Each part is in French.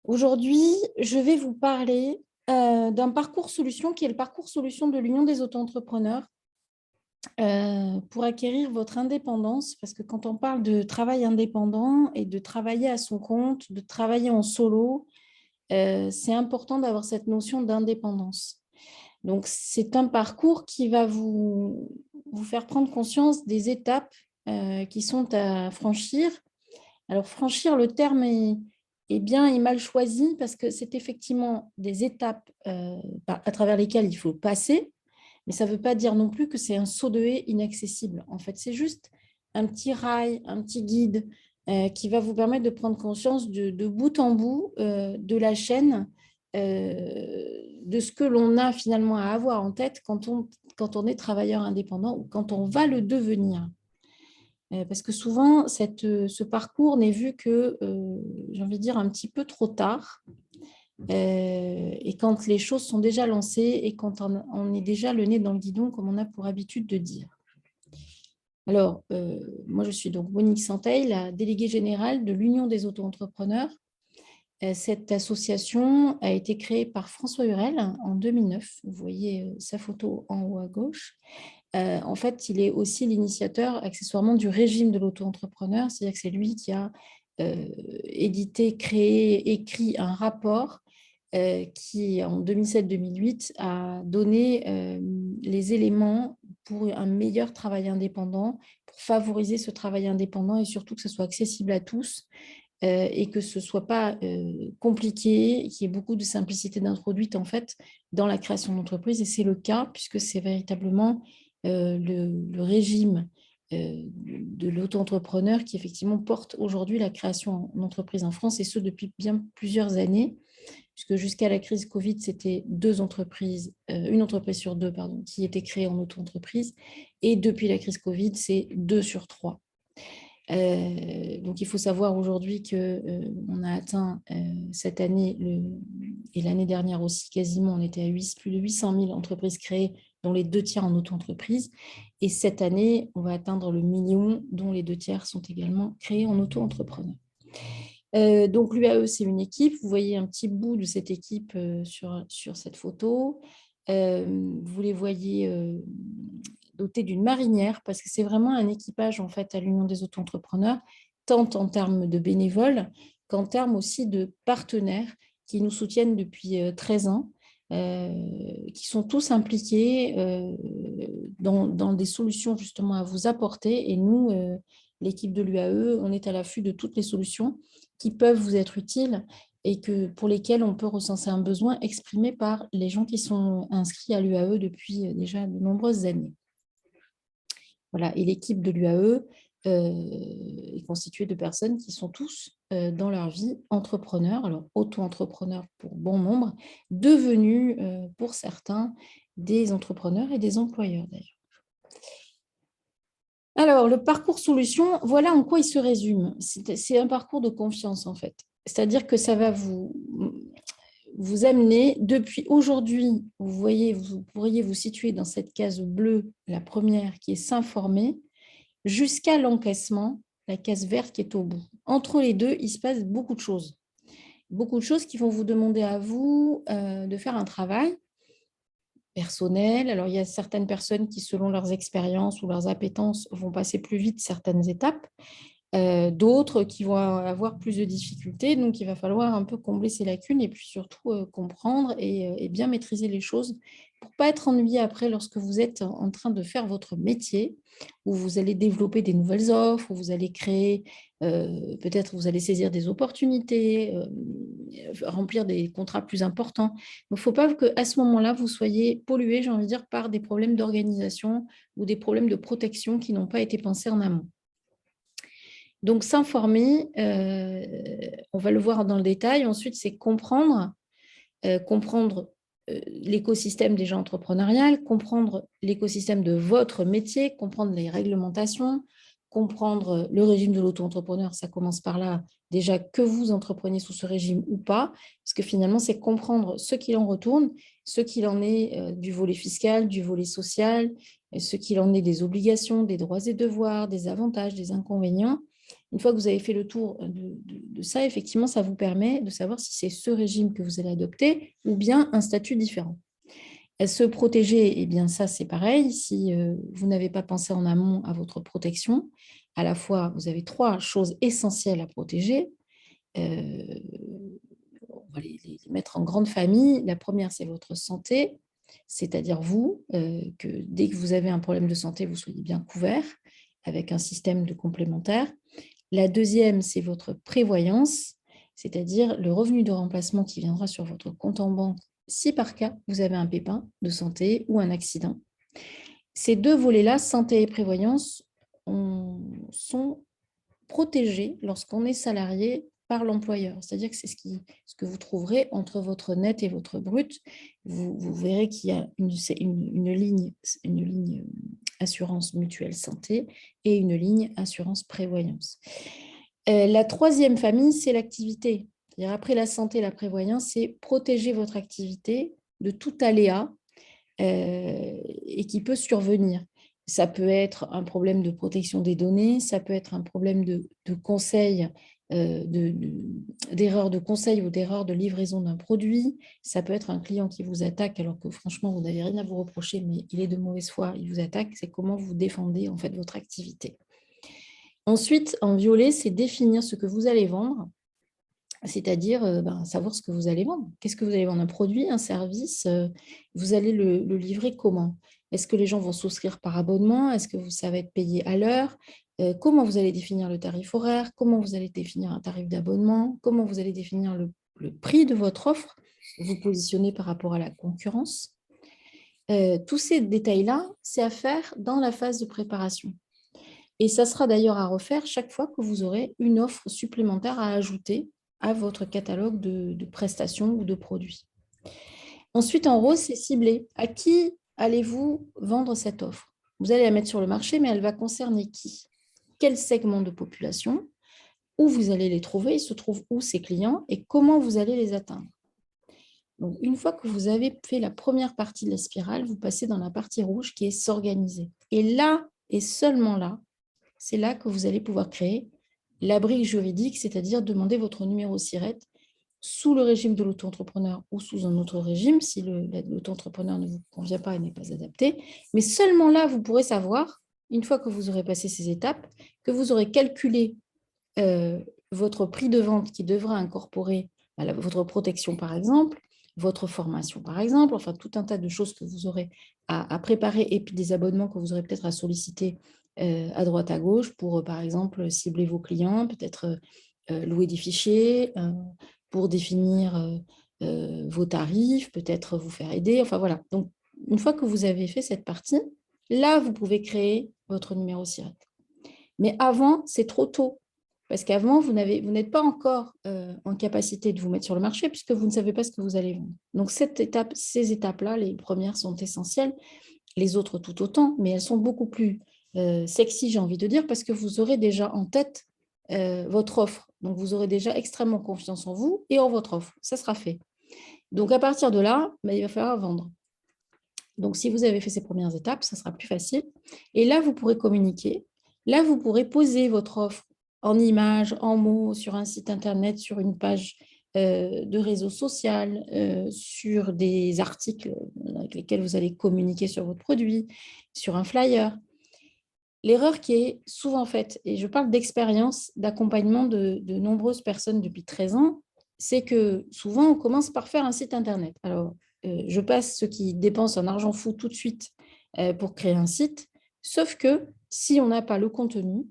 Aujourd'hui, je vais vous parler d'un parcours solution qui est le parcours solution de l'Union des auto-entrepreneurs pour acquérir votre indépendance. Parce que quand on parle de travail indépendant et de travailler à son compte, de travailler en solo, c'est important d'avoir cette notion d'indépendance. Donc, c'est un parcours qui va vous faire prendre conscience des étapes qui sont à franchir. Alors, franchir, le terme est bien et mal choisi parce que c'est effectivement des étapes à travers lesquelles il faut passer, mais ça ne veut pas dire non plus que c'est un saut de haie inaccessible. En fait, c'est juste un petit rail, un petit guide qui va vous permettre de prendre conscience de bout en bout de la chaîne, de ce que l'on a finalement à avoir en tête quand on est travailleur indépendant ou quand on va le devenir. Parce que souvent, ce parcours n'est vu que, j'ai envie de dire, un petit peu trop tard. Et quand les choses sont déjà lancées et quand on est déjà le nez dans le guidon, comme on a pour habitude de dire. Alors, moi, je suis donc Monique Santeil, la déléguée générale de l'Union des auto-entrepreneurs. Cette association a été créée par François Hurel en 2009. Vous voyez sa photo en haut à gauche. En fait, il est aussi l'initiateur accessoirement du régime de l'auto-entrepreneur, c'est-à-dire que c'est lui qui a édité, créé, écrit un rapport qui, en 2007-2008, a donné les éléments pour un meilleur travail indépendant, pour favoriser ce travail indépendant et surtout que ce soit accessible à tous et que ce ne soit pas compliqué, qu'il y ait beaucoup de simplicité d'introduite en fait dans la création d'entreprise. Et c'est le cas puisque c'est véritablement le régime de l'auto-entrepreneur qui effectivement porte aujourd'hui la création d'entreprise en France et ce depuis bien plusieurs années, puisque jusqu'à la crise Covid, c'était une entreprise sur deux pardon, qui était créée en auto-entreprise et depuis la crise Covid, c'est 2 sur 3. Donc, il faut savoir aujourd'hui qu'on a atteint cette année, et l'année dernière aussi, quasiment, on était à plus de 800 000 entreprises créées, dont les 2 tiers en auto-entreprise. Et cette année, on va atteindre le million, dont les 2 tiers sont également créés en auto-entrepreneur. Donc, l'UAE, c'est une équipe. Vous voyez un petit bout de cette équipe sur cette photo. Vous les voyez dotés d'une marinière, parce que c'est vraiment un équipage en fait à l'Union des auto-entrepreneurs, tant en termes de bénévoles qu'en termes aussi de partenaires qui nous soutiennent depuis 13 ans, qui sont tous impliqués dans des solutions justement à vous apporter. Et nous, l'équipe de l'UAE, on est à l'affût de toutes les solutions qui peuvent vous être utiles et pour lesquelles on peut recenser un besoin exprimé par les gens qui sont inscrits à l'UAE depuis déjà de nombreuses années. Voilà. Et l'équipe de l'UAE est constituée de personnes qui sont tous dans leur vie entrepreneurs, alors auto-entrepreneurs pour bon nombre, devenus pour certains des entrepreneurs et des employeurs d'ailleurs. Alors, le parcours solution, voilà en quoi il se résume. C'est un parcours de confiance en fait. C'est-à-dire que ça va vous amener depuis aujourd'hui, vous pourriez vous situer dans cette case bleue, la première qui est s'informer, jusqu'à l'encaissement, la case verte qui est au bout. Entre les deux, il se passe beaucoup de choses. Beaucoup de choses qui vont vous demander à vous de faire un travail personnel. Alors, il y a certaines personnes qui, selon leurs expériences ou leurs appétences, vont passer plus vite certaines étapes. D'autres qui vont avoir plus de difficultés. Donc, il va falloir un peu combler ces lacunes et puis surtout comprendre et bien maîtriser les choses pour ne pas être ennuyé après lorsque vous êtes en train de faire votre métier, où vous allez développer des nouvelles offres, où vous allez créer, peut-être vous allez saisir des opportunités, remplir des contrats plus importants. Donc, il ne faut pas qu'à ce moment-là, vous soyez pollué, j'ai envie de dire, par des problèmes d'organisation ou des problèmes de protection qui n'ont pas été pensés en amont. Donc, s'informer, on va le voir dans le détail. Ensuite, c'est comprendre l'écosystème déjà entrepreneurial, comprendre l'écosystème de votre métier, comprendre les réglementations, comprendre le régime de l'auto-entrepreneur. Ça commence par là, déjà que vous entrepreniez sous ce régime ou pas, parce que finalement, c'est comprendre ce qu'il en retourne, ce qu'il en est du volet fiscal, du volet social, ce qu'il en est des obligations, des droits et devoirs, des avantages, des inconvénients. Une fois que vous avez fait le tour de ça, effectivement, ça vous permet de savoir si c'est ce régime que vous allez adopter ou bien un statut différent. Se protéger, eh bien ça c'est pareil. Si vous n'avez pas pensé en amont à votre protection, à la fois vous avez 3 choses essentielles à protéger. On va les mettre en grande famille. La première, c'est votre santé, c'est-à-dire vous, que dès que vous avez un problème de santé, vous soyez bien couvert avec un système de complémentaire. La deuxième, c'est votre prévoyance, c'est-à-dire le revenu de remplacement qui viendra sur votre compte en banque si par cas vous avez un pépin de santé ou un accident. Ces 2 volets-là, santé et prévoyance, sont protégés lorsqu'on est salarié par l'employeur. C'est-à-dire que c'est ce que vous trouverez entre votre net et votre brut. Vous verrez qu'il y a une ligne assurance mutuelle santé et une ligne assurance prévoyance. La troisième famille, c'est l'activité. C'est-à-dire après la santé et la prévoyance, c'est protéger votre activité de tout aléa et qui peut survenir. Ça peut être un problème de protection des données, ça peut être un problème de conseil, d'erreur de conseil ou d'erreur de livraison d'un produit. Ça peut être un client qui vous attaque alors que franchement, vous n'avez rien à vous reprocher, mais il est de mauvaise foi, il vous attaque. C'est comment vous défendez en fait votre activité. Ensuite, en violet, c'est définir ce que vous allez vendre, c'est-à-dire savoir ce que vous allez vendre. Qu'est-ce que vous allez vendre? Un produit, un service? Vous allez le livrer comment? Est-ce que les gens vont souscrire par abonnement? Est-ce que ça va être payé à l'heure? Comment vous allez définir le tarif horaire? Comment vous allez définir un tarif d'abonnement? Comment vous allez définir le prix de votre offre? Vous positionnez par rapport à la concurrence? Tous ces détails-là, c'est à faire dans la phase de préparation. Et ça sera d'ailleurs à refaire chaque fois que vous aurez une offre supplémentaire à ajouter à votre catalogue de prestations ou de produits. Ensuite, en rose, c'est ciblé. À qui allez-vous vendre cette offre? Vous allez la mettre sur le marché, mais elle va concerner qui? Quel segment de population? Où vous allez les trouver? Ils se trouvent où ces clients? Et comment vous allez les atteindre? Donc, une fois que vous avez fait la première partie de la spirale, vous passez dans la partie rouge qui est s'organiser. Et là, et seulement là, c'est là que vous allez pouvoir créer la brique juridique, c'est-à-dire demander votre numéro SIRET sous le régime de l'auto-entrepreneur ou sous un autre régime, si l'auto-entrepreneur ne vous convient pas et n'est pas adapté. Mais seulement là, vous pourrez savoir, une fois que vous aurez passé ces étapes, que vous aurez calculé votre prix de vente qui devra incorporer votre protection, par exemple, votre formation, par exemple, enfin tout un tas de choses que vous aurez à préparer et puis des abonnements que vous aurez peut-être à solliciter à droite, à gauche pour, par exemple, cibler vos clients, peut-être louer des fichiers pour définir vos tarifs, peut-être vous faire aider, enfin voilà. Donc, une fois que vous avez fait cette partie, là, vous pouvez créer votre numéro SIRET. Mais avant, c'est trop tôt. Parce qu'avant, vous n'êtes pas encore en capacité de vous mettre sur le marché puisque vous ne savez pas ce que vous allez vendre. Donc, ces étapes-là, les premières sont essentielles, les autres tout autant, mais elles sont beaucoup plus sexy, j'ai envie de dire, parce que vous aurez déjà en tête votre offre. Donc, vous aurez déjà extrêmement confiance en vous et en votre offre. Ça sera fait. Donc, à partir de là, il va falloir vendre. Donc, si vous avez fait ces premières étapes, ça sera plus facile. Et là, vous pourrez communiquer. Là, vous pourrez poser votre offre en images, en mots, sur un site internet, sur une page de réseau social, sur des articles avec lesquels vous allez communiquer sur votre produit, sur un flyer. L'erreur qui est souvent faite, et je parle d'expérience, d'accompagnement de nombreuses personnes depuis 13 ans, c'est que souvent, on commence par faire un site internet. Alors, je passe ceux qui dépensent un argent fou tout de suite pour créer un site, sauf que si on n'a pas le contenu,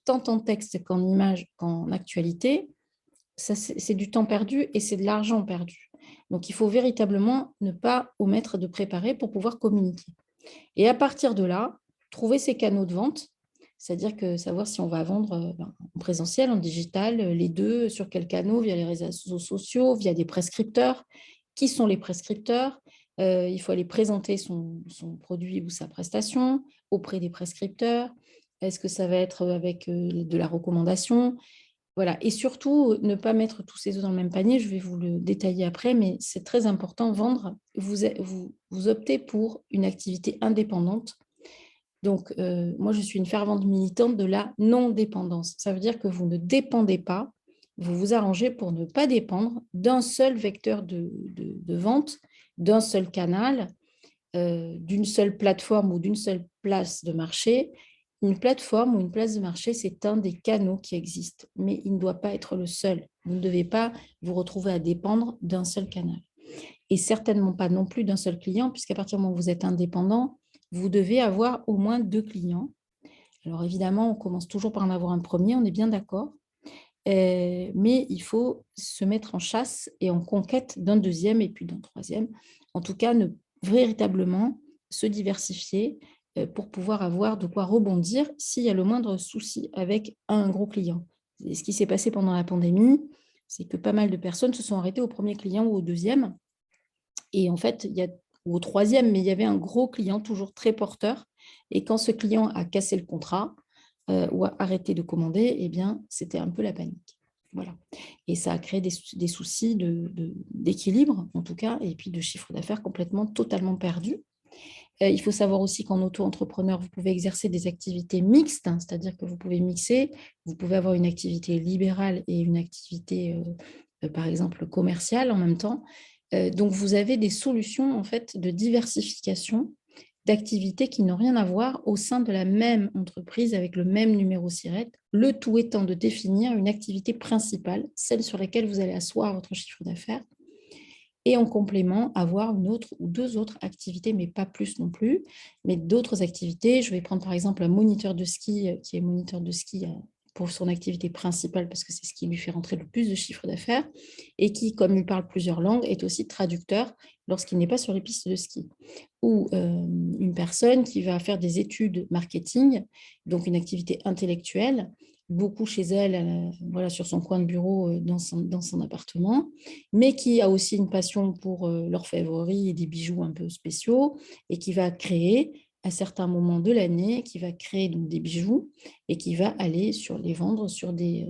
tant en texte qu'en image qu'en actualité, c'est du temps perdu et c'est de l'argent perdu. Donc, il faut véritablement ne pas omettre de préparer pour pouvoir communiquer. Et à partir de là, trouver ses canaux de vente, c'est-à-dire que savoir si on va vendre en présentiel, en digital, les deux, sur quels canaux, via les réseaux sociaux, via des prescripteurs. Qui sont les prescripteurs? Il faut aller présenter son produit ou sa prestation auprès des prescripteurs. Est-ce que ça va être avec de la recommandation? Voilà. Et surtout, ne pas mettre tous ses œufs dans le même panier. Je vais vous le détailler après, mais c'est très important. Vendre, vous optez pour une activité indépendante Donc, moi, je suis une fervente militante de la non-dépendance. Ça veut dire que vous ne dépendez pas, vous vous arrangez pour ne pas dépendre d'un seul vecteur de vente, d'un seul canal, d'une seule plateforme ou d'une seule place de marché. Une plateforme ou une place de marché, c'est un des canaux qui existent, mais il ne doit pas être le seul. Vous ne devez pas vous retrouver à dépendre d'un seul canal. Et certainement pas non plus d'un seul client, puisqu'à partir du moment où vous êtes indépendant, vous devez avoir au moins 2 clients. Alors évidemment, on commence toujours par en avoir un premier, on est bien d'accord, mais il faut se mettre en chasse et en conquête d'un deuxième et puis d'un troisième. En tout cas, véritablement se diversifier pour pouvoir avoir de quoi rebondir s'il y a le moindre souci avec un gros client. Et ce qui s'est passé pendant la pandémie, c'est que pas mal de personnes se sont arrêtées au premier client ou au deuxième. Et en fait, ou au troisième, mais il y avait un gros client toujours très porteur. Et quand ce client a cassé le contrat ou a arrêté de commander, eh bien, c'était un peu la panique. Voilà. Et ça a créé des soucis d'équilibre, en tout cas, et puis de chiffre d'affaires complètement, totalement perdu. Il faut savoir aussi qu'en auto-entrepreneur, vous pouvez exercer des activités mixtes, hein, c'est-à-dire que vous pouvez mixer, vous pouvez avoir une activité libérale et une activité, par exemple, commerciale en même temps. Donc, vous avez des solutions en fait de diversification d'activités qui n'ont rien à voir au sein de la même entreprise avec le même numéro SIRET, le tout étant de définir une activité principale, celle sur laquelle vous allez asseoir votre chiffre d'affaires, et en complément, avoir une autre ou deux autres activités, mais pas plus non plus, mais d'autres activités. Je vais prendre par exemple un moniteur de ski qui est moniteur de ski pour son activité principale, parce que c'est ce qui lui fait rentrer le plus de chiffre d'affaires, et qui, comme il parle plusieurs langues, est aussi traducteur lorsqu'il n'est pas sur les pistes de ski. Ou une personne qui va faire des études marketing, donc une activité intellectuelle, beaucoup chez elle, voilà, sur son coin de bureau dans son appartement, mais qui a aussi une passion pour l'orfèvrerie et des bijoux un peu spéciaux, et qui va créer à certains moments de l'année, qui va créer donc des bijoux et qui va aller les vendre sur des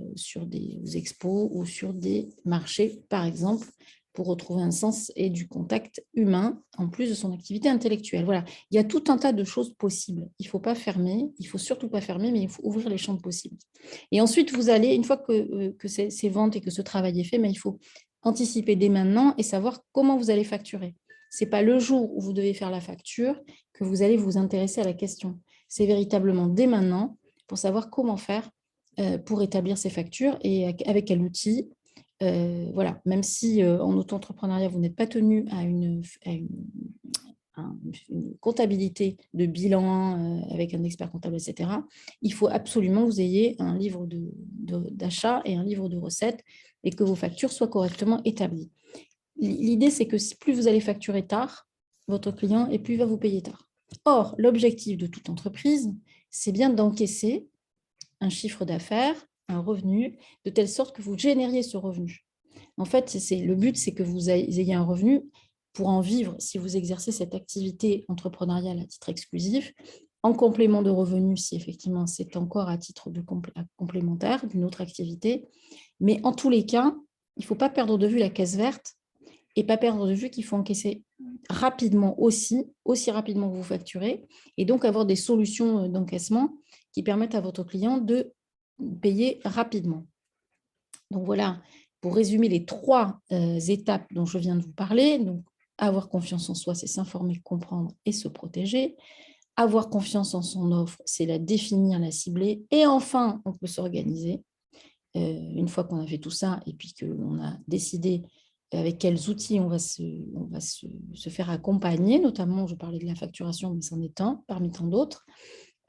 expos ou sur des marchés, par exemple, pour retrouver un sens et du contact humain, en plus de son activité intellectuelle. Voilà, il y a tout un tas de choses possibles. Il ne faut pas fermer, il ne faut surtout pas fermer, mais il faut ouvrir les champs de possibles. Et ensuite, vous allez, une fois que ces ventes et que ce travail est fait, mais il faut anticiper dès maintenant et savoir comment vous allez facturer. Ce n'est pas le jour où vous devez faire la facture que vous allez vous intéresser à la question. C'est véritablement dès maintenant pour savoir comment faire pour établir ces factures et avec quel outil. Voilà, même si en auto-entrepreneuriat, vous n'êtes pas tenu à une comptabilité de bilan avec un expert comptable, etc., il faut absolument que vous ayez un livre d'achat et un livre de recettes et que vos factures soient correctement établies. L'idée, c'est que plus vous allez facturer tard, votre client, et plus il va vous payer tard. Or, l'objectif de toute entreprise, c'est bien d'encaisser un chiffre d'affaires, un revenu, de telle sorte que vous génériez ce revenu. En fait, le but, c'est que vous ayez un revenu pour en vivre si vous exercez cette activité entrepreneuriale à titre exclusif, en complément de revenus si effectivement c'est encore à titre complémentaire d'une autre activité. Mais en tous les cas, il ne faut pas perdre de vue la caisse verte et pas perdre de vue qu'il faut encaisser rapidement aussi rapidement que vous facturez, et donc avoir des solutions d'encaissement qui permettent à votre client de payer rapidement. Donc voilà, pour résumer les 3 étapes dont je viens de vous parler, donc avoir confiance en soi, c'est s'informer, comprendre et se protéger. Avoir confiance en son offre, c'est la définir, la cibler. Et enfin, on peut s'organiser. Une fois qu'on a fait tout ça et puis qu'on a décidé avec quels outils on va se faire accompagner, notamment, je parlais de la facturation, mais c'en est un parmi tant d'autres.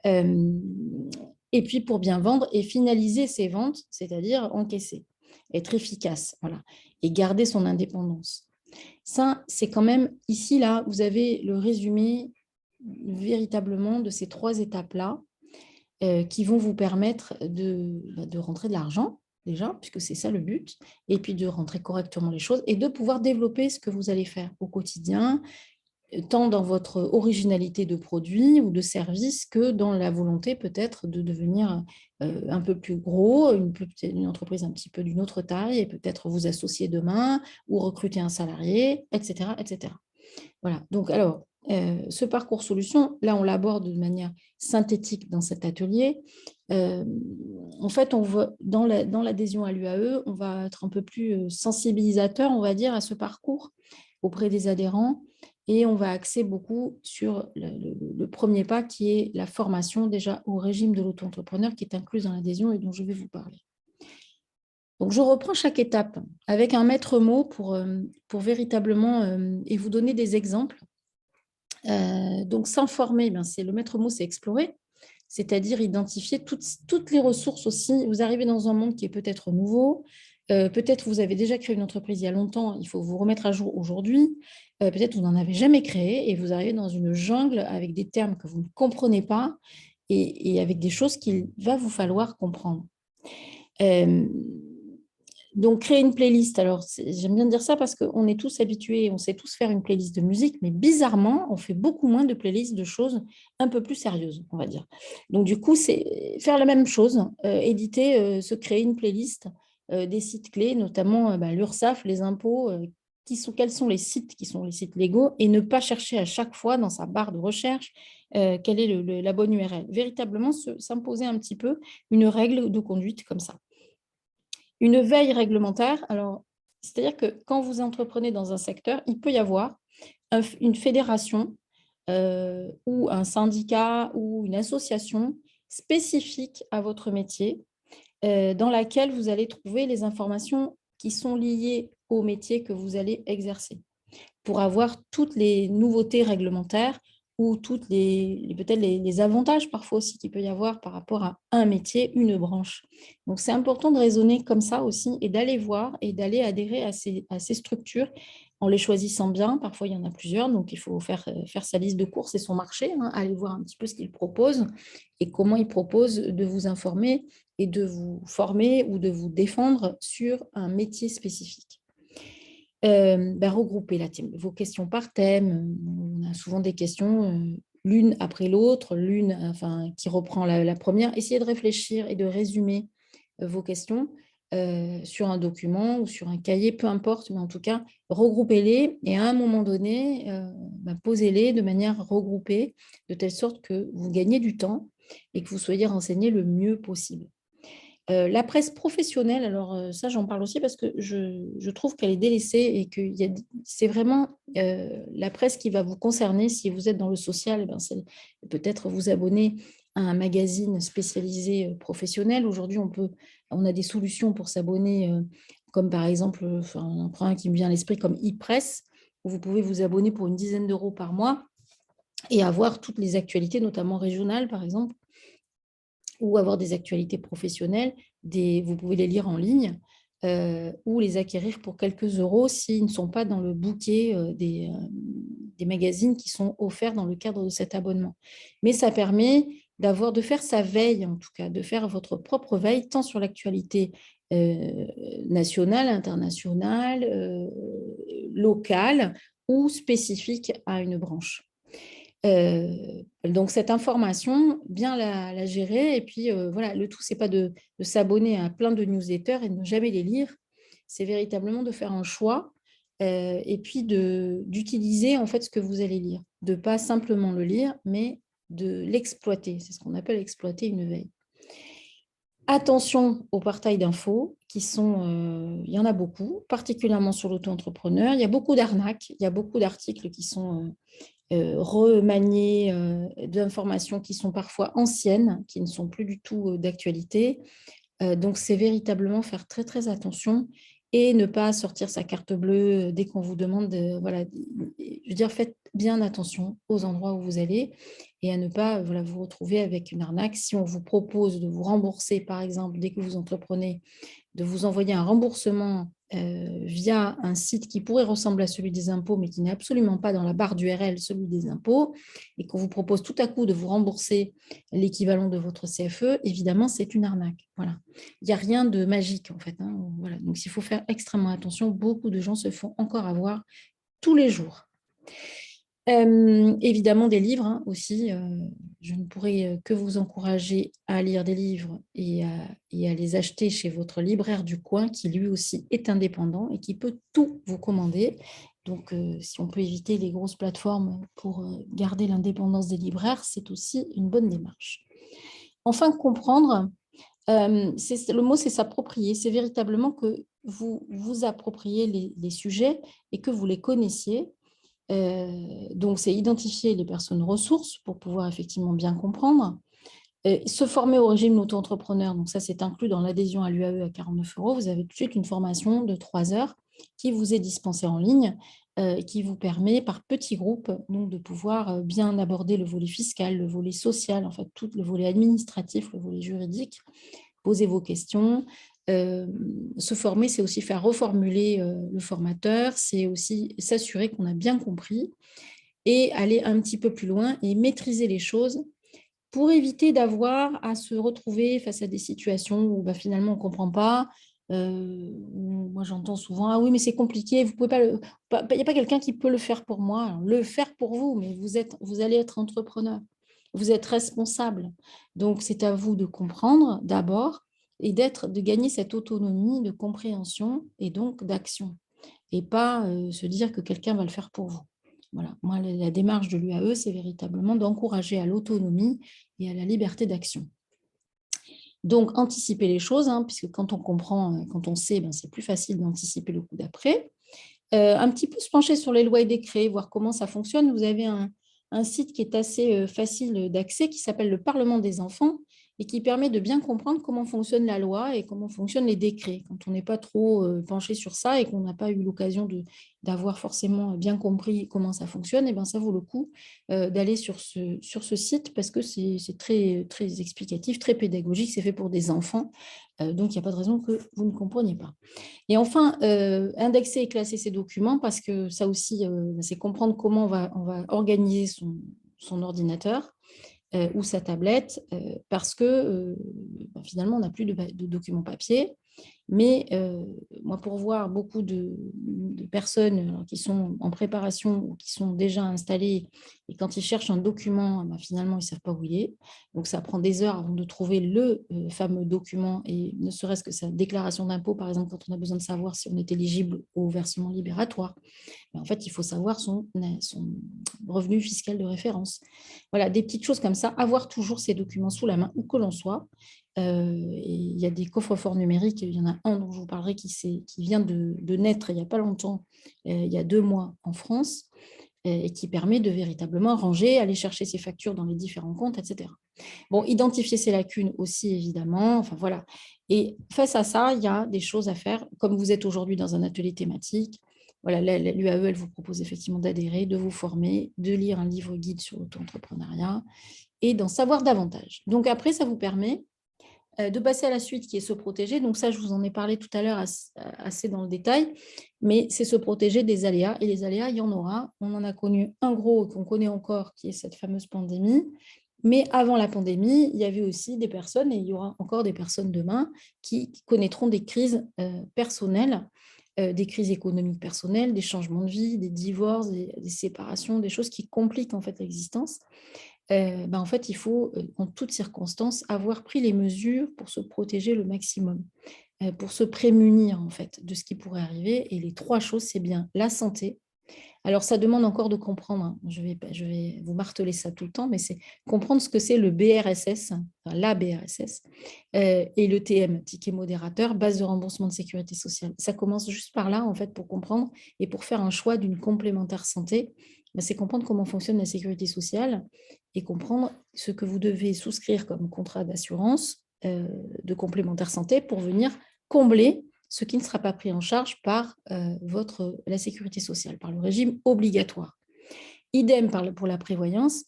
Et puis, pour bien vendre et finaliser ses ventes, c'est-à-dire encaisser, être efficace, voilà, et garder son indépendance. Ça, c'est quand même, ici, là, vous avez le résumé véritablement de ces 3 étapes-là qui vont vous permettre de rentrer de l'argent, déjà, puisque c'est ça le but, et puis de rentrer correctement les choses et de pouvoir développer ce que vous allez faire au quotidien, tant dans votre originalité de produit ou de service que dans la volonté peut-être de devenir un peu plus gros, une entreprise un petit peu d'une autre taille et peut-être vous associer demain ou recruter un salarié, etc., etc. Voilà. Donc, alors, Ce parcours solution, là, on l'aborde de manière synthétique dans cet atelier. En fait, dans l'adhésion à l'UAE, on va être un peu plus sensibilisateur, on va dire, à ce parcours auprès des adhérents et on va axer beaucoup sur le premier pas qui est la formation déjà au régime de l'auto-entrepreneur qui est incluse dans l'adhésion et dont je vais vous parler. Donc, je reprends chaque étape avec un maître mot pour véritablement et vous donner des exemples. Donc, s'informer, le maître mot, c'est explorer, c'est-à-dire identifier toutes les ressources aussi. Vous arrivez dans un monde qui est peut-être nouveau, peut-être vous avez déjà créé une entreprise il y a longtemps, il faut vous remettre à jour aujourd'hui, peut-être vous n'en avez jamais créé et vous arrivez dans une jungle avec des termes que vous ne comprenez pas et avec des choses qu'il va vous falloir comprendre. Donc, créer une playlist, alors j'aime bien dire ça parce qu'on est tous habitués, on sait tous faire une playlist de musique, mais bizarrement, on fait beaucoup moins de playlists de choses un peu plus sérieuses, on va dire. Donc, du coup, c'est faire la même chose, éditer, se créer une playlist des sites clés, notamment l'URSSAF, les impôts, quels sont les sites qui sont les sites légaux, et ne pas chercher à chaque fois dans sa barre de recherche quelle est la bonne URL. Véritablement, s'imposer un petit peu une règle de conduite comme ça. Une veille réglementaire, alors, c'est-à-dire que quand vous entreprenez dans un secteur, il peut y avoir une fédération ou un syndicat ou une association spécifique à votre métier dans laquelle vous allez trouver les informations qui sont liées au métier que vous allez exercer pour avoir toutes les nouveautés réglementaires ou toutes peut-être les avantages parfois aussi qu'il peut y avoir par rapport à un métier, une branche. Donc, c'est important de raisonner comme ça aussi et d'aller voir et d'aller adhérer à ces structures en les choisissant bien. Parfois, il y en a plusieurs, donc il faut faire sa liste de courses et son marché, aller voir un petit peu ce qu'ils proposent et comment ils proposent de vous informer et de vous former ou de vous défendre sur un métier spécifique. Regrouper vos questions par thème. On a souvent des questions l'une après l'autre, qui reprend la première. Essayez de réfléchir et de résumer vos questions sur un document ou sur un cahier, peu importe, mais en tout cas, regroupez-les et à un moment donné, posez-les de manière regroupée, de telle sorte que vous gagnez du temps et que vous soyez renseigné le mieux possible. La presse professionnelle, alors ça, j'en parle aussi parce que je trouve qu'elle est délaissée et que c'est vraiment la presse qui va vous concerner. Si vous êtes dans le social, c'est peut-être vous abonner à un magazine spécialisé professionnel. Aujourd'hui, on a des solutions pour s'abonner, comme par exemple, un qui me vient à l'esprit comme e-press, où vous pouvez vous abonner pour une dizaine d'euros par mois et avoir toutes les actualités, notamment régionales, par exemple, ou avoir des actualités professionnelles, vous pouvez les lire en ligne ou les acquérir pour quelques euros s'ils ne sont pas dans le bouquet des magazines qui sont offerts dans le cadre de cet abonnement. Mais ça permet de faire sa veille, en tout cas, de faire votre propre veille, tant sur l'actualité nationale, internationale, locale ou spécifique à une branche. Donc, cette information, bien la gérer. Et puis, voilà, le tout, c'est pas de s'abonner à plein de newsletters et de ne jamais les lire. C'est véritablement de faire un choix et puis d'utiliser en fait ce que vous allez lire. De pas simplement le lire, mais de l'exploiter. C'est ce qu'on appelle exploiter une veille. Attention aux portails d'infos qui sont, il y en a beaucoup, particulièrement sur l'auto-entrepreneur. Il y a beaucoup d'arnaques, il y a beaucoup d'articles qui sont remanier d'informations qui sont parfois anciennes, qui ne sont plus du tout d'actualité. Donc, c'est véritablement faire très, très attention et ne pas sortir sa carte bleue dès qu'on vous demande. Voilà, je veux dire, faites bien attention aux endroits où vous allez et à ne pas vous retrouver avec une arnaque. Si on vous propose de vous rembourser, par exemple, dès que vous entreprenez, de vous envoyer un remboursement via un site qui pourrait ressembler à celui des impôts, mais qui n'est absolument pas dans la barre d'URL celui des impôts, et qu'on vous propose tout à coup de vous rembourser l'équivalent de votre CFE, évidemment, c'est une arnaque. Voilà. Il n'y a rien de magique, en fait. Voilà. Donc, il faut faire extrêmement attention. Beaucoup de gens se font encore avoir tous les jours. Évidemment, des livres aussi. Je ne pourrais que vous encourager à lire des livres et à les acheter chez votre libraire du coin, qui lui aussi est indépendant et qui peut tout vous commander Donc, si on peut éviter les grosses plateformes pour garder l'indépendance des libraires, c'est aussi une bonne démarche. Enfin, comprendre, le mot, c'est s'approprier. C'est véritablement que vous vous appropriez les sujets et que vous les connaissiez. Donc, c'est identifier les personnes ressources pour pouvoir effectivement bien comprendre. Se former au régime auto-entrepreneur, donc ça, c'est inclus dans l'adhésion à l'UAE à 49 €. Vous avez tout de suite une formation de 3 heures qui vous est dispensée en ligne, qui vous permet par petits groupes donc, de pouvoir bien aborder le volet fiscal, le volet social, en fait, tout le volet administratif, le volet juridique, poser vos questions. Se former, c'est aussi faire reformuler le formateur, c'est aussi s'assurer qu'on a bien compris et aller un petit peu plus loin et maîtriser les choses pour éviter d'avoir à se retrouver face à des situations où finalement on ne comprend pas. Moi, j'entends souvent, ah oui, mais c'est compliqué, vous pouvez pas il n'y a pas quelqu'un qui peut le faire pour moi. Alors, le faire pour vous, mais vous allez être entrepreneur, vous êtes responsable. Donc, c'est à vous de comprendre d'abord et de gagner cette autonomie de compréhension et donc d'action. Et pas se dire que quelqu'un va le faire pour vous. Voilà. Moi, la démarche de l'UAE, c'est véritablement d'encourager à l'autonomie et à la liberté d'action. Donc, anticiper les choses, puisque quand on comprend, quand on sait, c'est plus facile d'anticiper le coup d'après. Un petit peu se pencher sur les lois et décrets, voir comment ça fonctionne. Vous avez un site qui est assez facile d'accès, qui s'appelle le Parlement des enfants, et qui permet de bien comprendre comment fonctionne la loi et comment fonctionnent les décrets. Quand on n'est pas trop penché sur ça et qu'on n'a pas eu l'occasion d'avoir forcément bien compris comment ça fonctionne, et ça vaut le coup d'aller sur ce site parce que c'est très, très explicatif, très pédagogique, c'est fait pour des enfants. Donc, il n'y a pas de raison que vous ne compreniez pas. Et enfin, indexer et classer ces documents parce que ça aussi, c'est comprendre comment on va organiser son ordinateur ou sa tablette parce que finalement, on n'a plus de documents papier. Mais moi, pour voir beaucoup de personnes qui sont en préparation ou qui sont déjà installées, et quand ils cherchent un document, finalement, ils ne savent pas où il est. Donc, ça prend des heures avant de trouver le fameux document, et ne serait-ce que sa déclaration d'impôt, par exemple, quand on a besoin de savoir si on est éligible au versement libératoire. En fait, il faut savoir son revenu fiscal de référence. Voilà, des petites choses comme ça. Avoir toujours ces documents sous la main, où que l'on soit. Et il y a des coffres-forts numériques. Il y en a un dont je vous parlerai qui vient de naître il n'y a pas longtemps, il y a 2 mois en France, et qui permet de véritablement ranger, aller chercher ses factures dans les différents comptes, etc. Bon, identifier ses lacunes aussi, évidemment. Enfin, voilà. Et face à ça, il y a des choses à faire. Comme vous êtes aujourd'hui dans un atelier thématique, voilà, l'UAE, elle vous propose effectivement d'adhérer, de vous former, de lire un livre guide sur l'auto-entrepreneuriat et d'en savoir davantage. Donc après, ça vous permet de passer à la suite qui est se protéger. Donc ça, je vous en ai parlé tout à l'heure assez dans le détail, mais c'est se protéger des aléas. Et les aléas, il y en aura. On en a connu un gros qu'on connaît encore, qui est cette fameuse pandémie. Mais avant la pandémie, il y avait aussi des personnes, et il y aura encore des personnes demain, qui connaîtront des crises personnelles, des crises économiques personnelles, des changements de vie, des divorces, des séparations, des choses qui compliquent en fait l'existence. En fait, il faut, en toutes circonstances, avoir pris les mesures pour se protéger le maximum, pour se prémunir en fait de ce qui pourrait arriver. Et les 3 choses, c'est bien la santé. Alors, ça demande encore de comprendre, je vais vous marteler ça tout le temps, mais c'est comprendre ce que c'est le BRSS, enfin, la BRSS, et le TM, ticket modérateur, base de remboursement de sécurité sociale. Ça commence juste par là, en fait, pour comprendre et pour faire un choix d'une complémentaire santé. C'est comprendre comment fonctionne la sécurité sociale et comprendre ce que vous devez souscrire comme contrat d'assurance de complémentaire santé pour venir combler ce qui ne sera pas pris en charge par la sécurité sociale, par le régime obligatoire. Idem pour la prévoyance.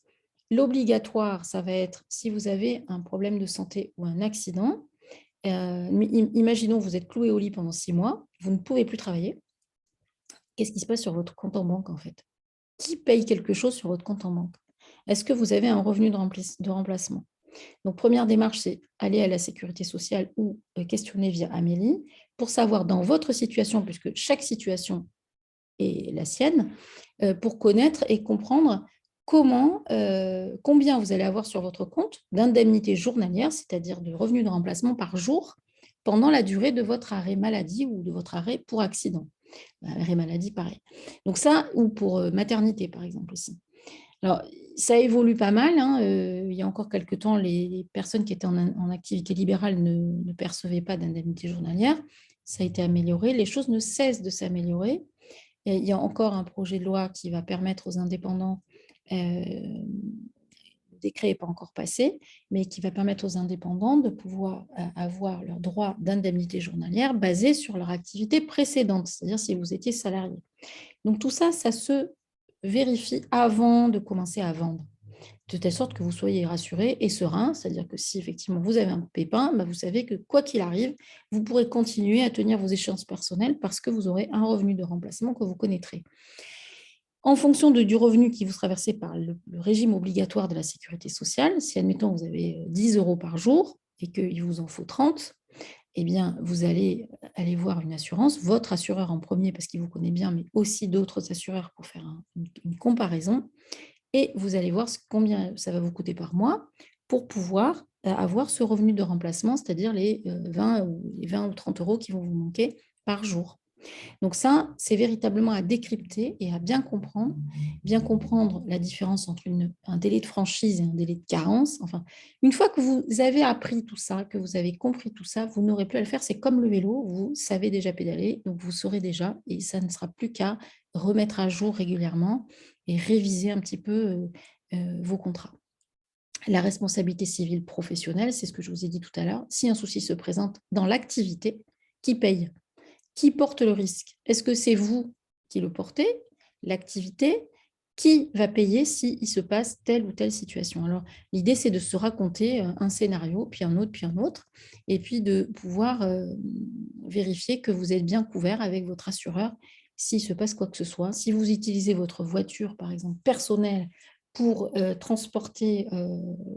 L'obligatoire, ça va être si vous avez un problème de santé ou un accident. Imaginons que vous êtes cloué au lit pendant 6 mois, vous ne pouvez plus travailler. Qu'est-ce qui se passe sur votre compte en banque en fait? Qui paye quelque chose sur votre compte en banque? Est-ce que vous avez un revenu de remplacement? Donc, première démarche, c'est aller à la sécurité sociale ou questionner via Amélie pour savoir dans votre situation, puisque chaque situation est la sienne, pour connaître et comprendre combien vous allez avoir sur votre compte d'indemnités journalières, c'est-à-dire de revenus de remplacement par jour, pendant la durée de votre arrêt maladie ou de votre arrêt pour accident. Arrêt maladie, pareil. Donc ça, ou pour maternité, par exemple aussi. Alors, ça évolue pas mal, hein. Il y a encore quelques temps, les personnes qui étaient en activité libérale ne percevaient pas d'indemnité journalière. Ça a été amélioré. Les choses ne cessent de s'améliorer. Il y a encore un projet de loi qui va permettre aux indépendants, le décret n'est pas encore passé, mais qui va permettre aux indépendants de pouvoir avoir leur droit d'indemnité journalière basé sur leur activité précédente, c'est-à-dire si vous étiez salarié. Donc tout ça, ça se vérifie avant de commencer à vendre, de telle sorte que vous soyez rassuré et serein, c'est-à-dire que si effectivement vous avez un pépin, vous savez que quoi qu'il arrive, vous pourrez continuer à tenir vos échéances personnelles parce que vous aurez un revenu de remplacement que vous connaîtrez. En fonction du revenu qui vous sera versé par le régime obligatoire de la sécurité sociale, si admettons vous avez 10 € par jour et qu'il vous en faut 30, eh bien, vous allez aller voir une assurance, votre assureur en premier parce qu'il vous connaît bien, mais aussi d'autres assureurs pour faire une comparaison. Et vous allez voir combien ça va vous coûter par mois pour pouvoir avoir ce revenu de remplacement, c'est-à-dire les 20 ou 30 € qui vont vous manquer par jour. Donc ça, c'est véritablement à décrypter et à bien comprendre la différence entre un délai de franchise et un délai de carence. Enfin, une fois que vous avez appris tout ça, que vous avez compris tout ça, vous n'aurez plus à le faire. C'est comme le vélo, vous savez déjà pédaler, donc vous saurez déjà et ça ne sera plus qu'à remettre à jour régulièrement et réviser un petit peu vos contrats. La responsabilité civile professionnelle, c'est ce que je vous ai dit tout à l'heure. Si un souci se présente dans l'activité, qui paye? Qui porte le risque? Est-ce que c'est vous qui le portez, l'activité? Qui va payer s'il se passe telle ou telle situation? Alors, l'idée, c'est de se raconter un scénario, puis un autre, et puis de pouvoir vérifier que vous êtes bien couvert avec votre assureur s'il se passe quoi que ce soit. Si vous utilisez votre voiture, par exemple, personnelle, pour transporter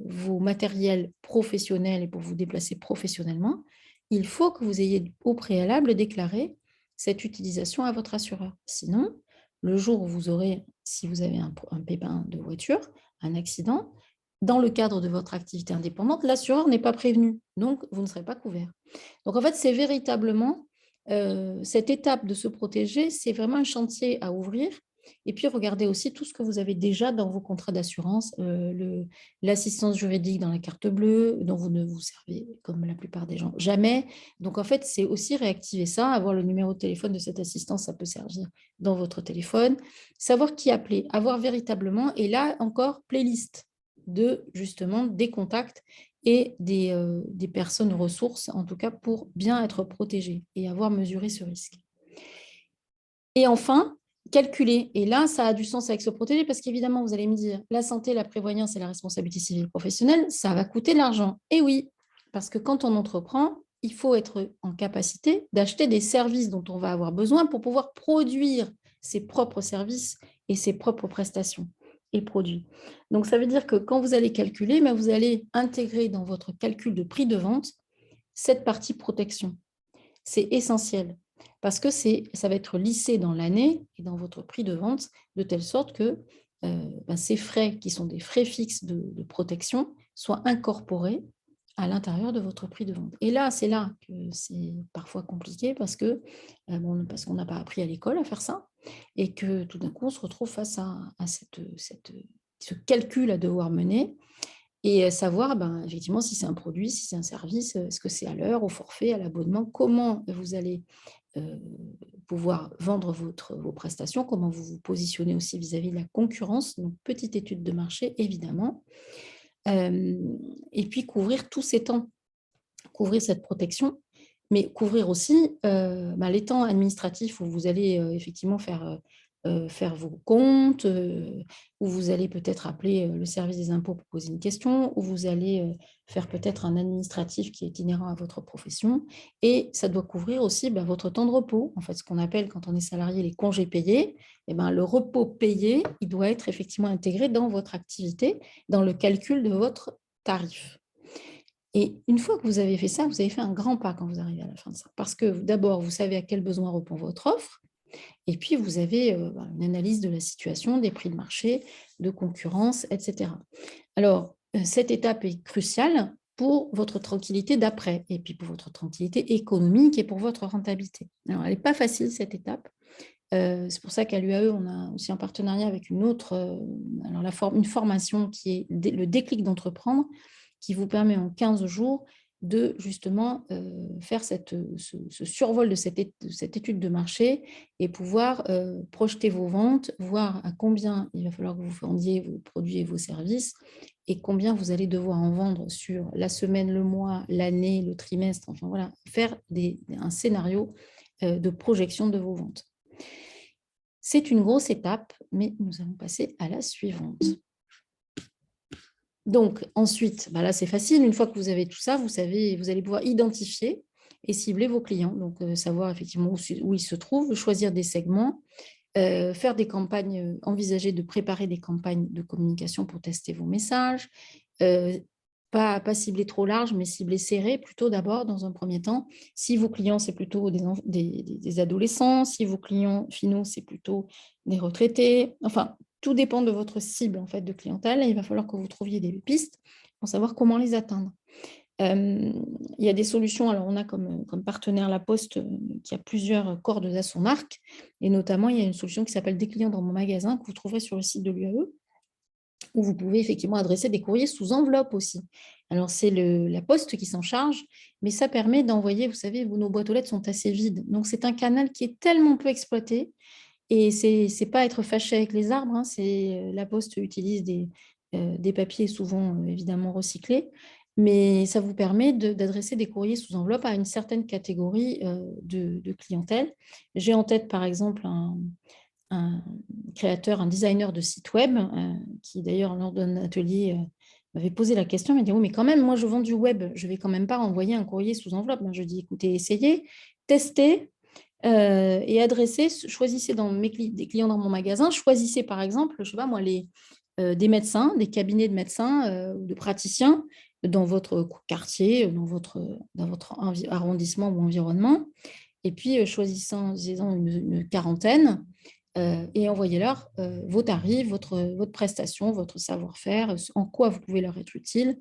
vos matériels professionnels et pour vous déplacer professionnellement, il faut que vous ayez au préalable déclaré cette utilisation à votre assureur. Sinon, le jour où vous aurez, si vous avez un pépin de voiture, un accident, dans le cadre de votre activité indépendante, l'assureur n'est pas prévenu, donc vous ne serez pas couvert. Donc en fait, c'est véritablement cette étape de se protéger, c'est vraiment un chantier à ouvrir. Et puis, regardez aussi tout ce que vous avez déjà dans vos contrats d'assurance, l'assistance juridique dans la carte bleue, dont vous ne vous servez, comme la plupart des gens, jamais. Donc, en fait, c'est aussi réactiver ça, avoir le numéro de téléphone de cette assistance, ça peut servir dans votre téléphone, savoir qui appeler, avoir véritablement, et là encore, playlist de, justement, des contacts et des personnes ressources, en tout cas, pour bien être protégées et avoir mesuré ce risque. Et enfin, calculer. Et là, ça a du sens avec se protéger parce qu'évidemment, vous allez me dire, la santé, la prévoyance et la responsabilité civile professionnelle, ça va coûter de l'argent. Et oui, parce que quand on entreprend, il faut être en capacité d'acheter des services dont on va avoir besoin pour pouvoir produire ses propres services et ses propres prestations et produits. Donc, ça veut dire que quand vous allez calculer, vous allez intégrer dans votre calcul de prix de vente cette partie protection. C'est essentiel parce que ça va être lissé dans l'année et dans votre prix de vente de telle sorte que ces frais qui sont des frais fixes de protection soient incorporés à l'intérieur de votre prix de vente. Et là, c'est là que c'est parfois compliqué parce qu'on n'a pas appris à l'école à faire ça et que tout d'un coup, on se retrouve face à ce calcul à devoir mener et savoir, effectivement, si c'est un produit, si c'est un service, est-ce que c'est à l'heure, au forfait, à l'abonnement, comment vous allez pouvoir vendre vos prestations, comment vous vous positionnez aussi vis-à-vis de la concurrence. Donc, petite étude de marché, évidemment. Et puis, couvrir tous ces temps, couvrir cette protection, mais couvrir aussi les temps administratifs où vous allez effectivement faire vos comptes, où vous allez peut-être appeler le service des impôts pour poser une question, où vous allez faire peut-être un administratif qui est inhérent à votre profession. Et ça doit couvrir aussi votre temps de repos. En fait, ce qu'on appelle quand on est salarié les congés payés, le repos payé, il doit être effectivement intégré dans votre activité, dans le calcul de votre tarif. Et une fois que vous avez fait ça, vous avez fait un grand pas quand vous arrivez à la fin de ça. Parce que d'abord, vous savez à quel besoin répond votre offre. Et puis, vous avez une analyse de la situation, des prix de marché, de concurrence, etc. Alors, cette étape est cruciale pour votre tranquillité d'après, et puis pour votre tranquillité économique et pour votre rentabilité. Alors, elle n'est pas facile, cette étape. C'est pour ça qu'à l'UAE, on a aussi un partenariat avec une autre, une formation qui est le déclic d'entreprendre, qui vous permet en 15 jours de justement faire ce survol de cette étude de marché et pouvoir projeter vos ventes, voir à combien il va falloir que vous vendiez vos produits et vos services et combien vous allez devoir en vendre sur la semaine, le mois, l'année, le trimestre, enfin voilà, faire un scénario de projection de vos ventes. C'est une grosse étape, mais nous allons passer à la suivante. Donc, ensuite, là, c'est facile. Une fois que vous avez tout ça, vous allez pouvoir identifier et cibler vos clients. Donc, savoir effectivement où ils se trouvent, choisir des segments, faire des campagnes, envisager de préparer des campagnes de communication pour tester vos messages. Pas cibler trop large, mais cibler serré plutôt d'abord dans un premier temps. Si vos clients, c'est plutôt des adolescents, si vos clients finaux, c'est plutôt des retraités. Enfin, tout dépend de votre cible en fait, de clientèle. Et il va falloir que vous trouviez des pistes pour savoir comment les atteindre. Il y a des solutions. Alors, on a comme partenaire La Poste qui a plusieurs cordes à son arc. Et notamment, il y a une solution qui s'appelle Des clients dans mon magasin que vous trouverez sur le site de l'UAE, où vous pouvez effectivement adresser des courriers sous enveloppe aussi. Alors, c'est La Poste qui s'en charge, mais ça permet d'envoyer, vous savez, nos boîtes aux lettres sont assez vides. Donc, c'est un canal qui est tellement peu exploité. Et ce n'est pas être fâché avec les arbres. Hein, La Poste utilise des papiers souvent, évidemment, recyclés. Mais ça vous permet d'adresser des courriers sous enveloppe à une certaine catégorie de clientèle. J'ai en tête, par exemple, un créateur, un designer de site web, qui d'ailleurs, lors d'un atelier, m'avait posé la question, il m'a dit, oui, mais quand même, moi, je vends du web, je ne vais quand même pas envoyer un courrier sous enveloppe. Je dis, écoutez, essayez, testez et adressez, choisissez des clients dans mon magasin, choisissez par exemple, je sais pas moi, des médecins, des cabinets de médecins ou de praticiens dans votre quartier, dans votre arrondissement ou environnement, et puis choisissant une quarantaine et envoyez-leur vos tarifs, votre prestation, votre savoir-faire, en quoi vous pouvez leur être utile.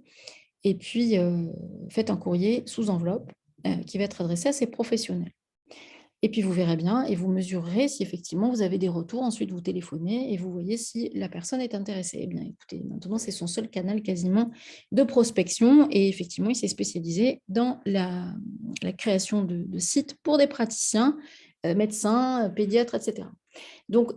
Et puis, faites un courrier sous enveloppe qui va être adressé à ces professionnels. Et puis, vous verrez bien et vous mesurerez si effectivement vous avez des retours. Ensuite, vous téléphonez et vous voyez si la personne est intéressée. Eh bien, écoutez, maintenant, c'est son seul canal quasiment de prospection. Et effectivement, il s'est spécialisé dans la création de sites pour des praticiens, médecins, pédiatres, etc. Donc,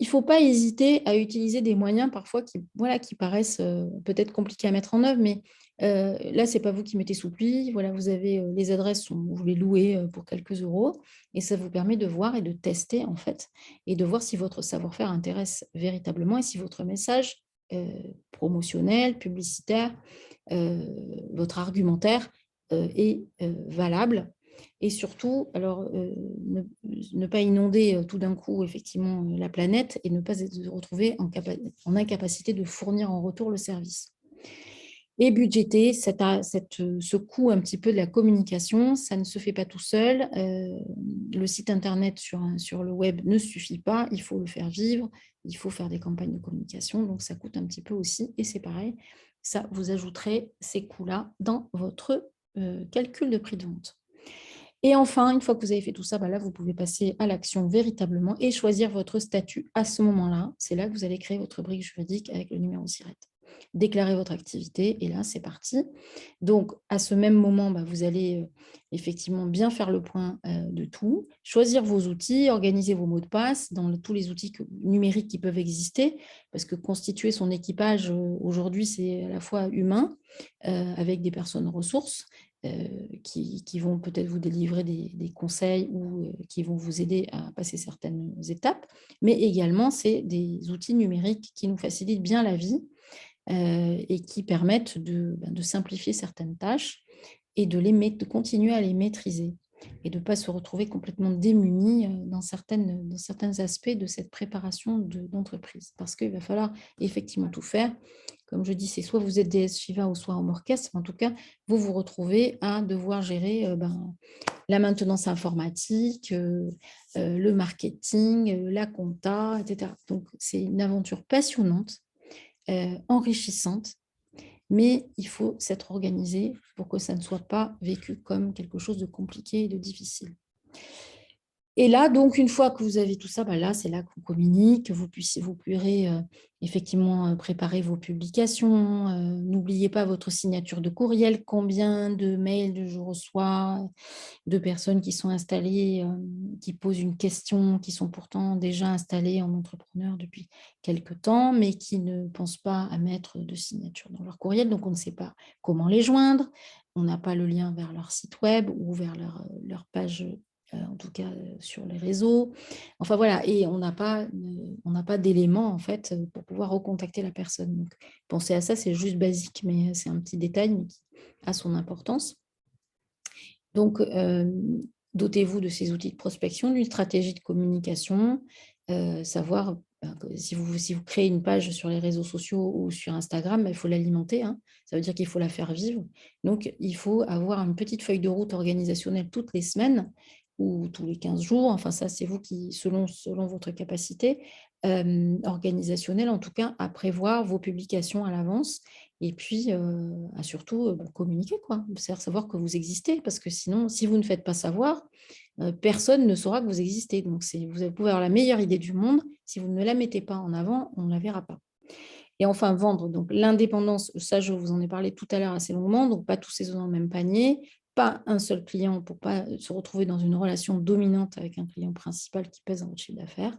il ne faut pas hésiter à utiliser des moyens parfois qui paraissent peut-être compliqués à mettre en œuvre, mais là, ce n'est pas vous qui mettez sous pli. Voilà, vous avez les adresses, vous les louez pour quelques euros, et ça vous permet de voir et de tester, en fait, et de voir si votre savoir-faire intéresse véritablement et si votre message promotionnel, publicitaire, votre argumentaire est valable. Et surtout, alors, ne pas inonder tout d'un coup, effectivement, la planète et ne pas se retrouver en incapacité de fournir en retour le service. Et budgéter ce coût un petit peu de la communication, ça ne se fait pas tout seul. Le site internet sur le web ne suffit pas, il faut le faire vivre, il faut faire des campagnes de communication, donc ça coûte un petit peu aussi. Et c'est pareil, ça, vous ajouterez ces coûts-là dans votre calcul de prix de vente. Et enfin, une fois que vous avez fait tout ça, là, vous pouvez passer à l'action véritablement et choisir votre statut à ce moment-là. C'est là que vous allez créer votre brique juridique avec le numéro SIRET. Déclarer votre activité et là, c'est parti. Donc, à ce même moment, vous allez effectivement bien faire le point de tout, choisir vos outils, organiser vos mots de passe dans tous les outils numériques qui peuvent exister, parce que constituer son équipage aujourd'hui, c'est à la fois humain, avec des personnes ressources, qui vont peut-être vous délivrer des conseils ou qui vont vous aider à passer certaines étapes, mais également, c'est des outils numériques qui nous facilitent bien la vie et qui permettent de simplifier certaines tâches et de continuer à les maîtriser et de ne pas se retrouver complètement démunis dans certains aspects de cette préparation d'entreprise. Parce qu'il va falloir effectivement tout faire. Comme je dis, c'est soit vous êtes DS Shiva ou soit en orchestre. En tout cas, vous vous retrouvez à devoir gérer la maintenance informatique, le marketing, la compta, etc. Donc, c'est une aventure passionnante, enrichissante, mais il faut s'être organisé pour que ça ne soit pas vécu comme quelque chose de compliqué et de difficile. Et là, donc, une fois que vous avez tout ça, là, c'est là qu'on communique, que vous pourrez effectivement préparer vos publications. N'oubliez pas votre signature de courriel, combien de mails je reçois de personnes qui sont installées, qui posent une question, qui sont pourtant déjà installées en entrepreneur depuis quelque temps, mais qui ne pensent pas à mettre de signature dans leur courriel. Donc, on ne sait pas comment les joindre. On n'a pas le lien vers leur site web ou vers leur page, en tout cas sur les réseaux. Enfin, voilà. Et on n'a pas d'éléments, en fait, pour pouvoir recontacter la personne. Donc, pensez à ça, c'est juste basique, mais c'est un petit détail, mais qui a son importance. Donc, dotez-vous de ces outils de prospection, d'une stratégie de communication, savoir si vous créez une page sur les réseaux sociaux ou sur Instagram, il faut l'alimenter, hein. Ça veut dire qu'il faut la faire vivre. Donc, il faut avoir une petite feuille de route organisationnelle toutes les semaines ou tous les 15 jours. Enfin, ça, c'est vous qui, selon votre capacité organisationnelle, en tout cas, à prévoir vos publications à l'avance et puis à surtout communiquer, quoi. C'est-à-dire savoir que vous existez, parce que sinon, si vous ne faites pas savoir, personne ne saura que vous existez. Donc, vous pouvez avoir la meilleure idée du monde, si vous ne la mettez pas en avant, on ne la verra pas. Et enfin, vendre donc l'indépendance, ça, je vous en ai parlé tout à l'heure assez longuement, donc pas tous ces œufs dans le même panier, pas un seul client pour ne pas se retrouver dans une relation dominante avec un client principal qui pèse dans votre chiffre d'affaires.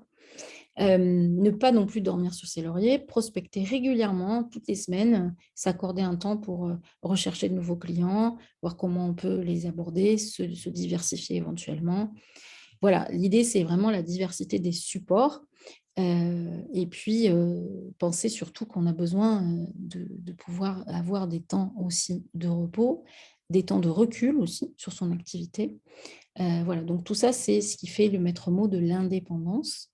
Ne pas non plus dormir sur ses lauriers, prospecter régulièrement, toutes les semaines, s'accorder un temps pour rechercher de nouveaux clients, voir comment on peut les aborder, se diversifier éventuellement. Voilà, l'idée, c'est vraiment la diversité des supports. Et puis, penser surtout qu'on a besoin de pouvoir avoir des temps aussi de repos, des temps de recul aussi sur son activité. Voilà, donc tout ça, c'est ce qui fait le maître mot de l'indépendance.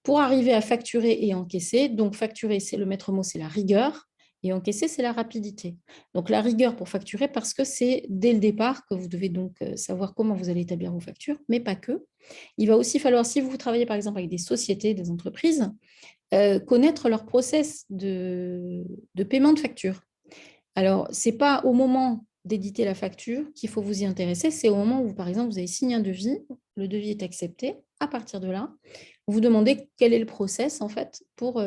Pour arriver à facturer et encaisser, donc facturer, c'est le maître mot, c'est la rigueur, et encaisser, c'est la rapidité. Donc la rigueur pour facturer, parce que c'est dès le départ que vous devez donc savoir comment vous allez établir vos factures, mais pas que. Il va aussi falloir, si vous travaillez par exemple avec des sociétés, des entreprises, connaître leur process de paiement de facture. Alors, ce n'est pas au moment d'éditer la facture qu'il faut vous y intéresser, c'est au moment où, par exemple, vous avez signé un devis, le devis est accepté. À partir de là, vous vous demandez quel est le process, en fait, pour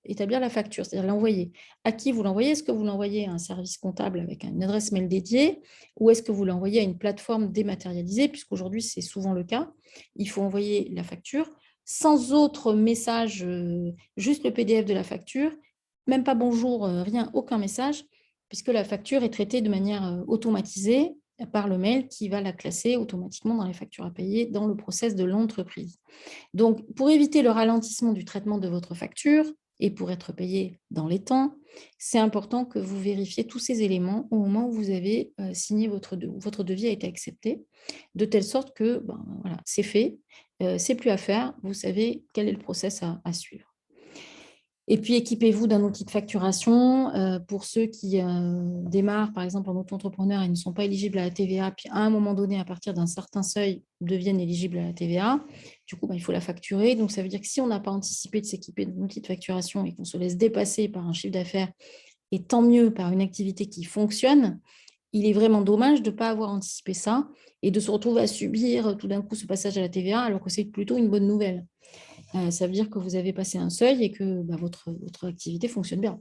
établir la facture, c'est-à-dire l'envoyer. À qui vous l'envoyez? Est-ce que vous l'envoyez à un service comptable avec une adresse mail dédiée ou est-ce que vous l'envoyez à une plateforme dématérialisée, puisqu'aujourd'hui, c'est souvent le cas. Il faut envoyer la facture sans autre message, juste le PDF de la facture, même pas bonjour, rien, aucun message, puisque la facture est traitée de manière automatisée par le mail qui va la classer automatiquement dans les factures à payer dans le process de l'entreprise. Donc, pour éviter le ralentissement du traitement de votre facture et pour être payé dans les temps, c'est important que vous vérifiez tous ces éléments au moment où vous avez signé votre devis a été accepté, de telle sorte que voilà, c'est fait, c'est plus à faire, vous savez quel est le process à suivre. Et puis, équipez-vous d'un outil de facturation. Pour ceux qui démarrent, par exemple, en auto-entrepreneur et ne sont pas éligibles à la TVA, puis à un moment donné, à partir d'un certain seuil, deviennent éligibles à la TVA. Du coup, il faut la facturer. Donc, ça veut dire que si on n'a pas anticipé de s'équiper d'un outil de facturation et qu'on se laisse dépasser par un chiffre d'affaires, et tant mieux par une activité qui fonctionne, il est vraiment dommage de ne pas avoir anticipé ça et de se retrouver à subir tout d'un coup ce passage à la TVA, alors que c'est plutôt une bonne nouvelle. Ça veut dire que vous avez passé un seuil et que votre activité fonctionne bien.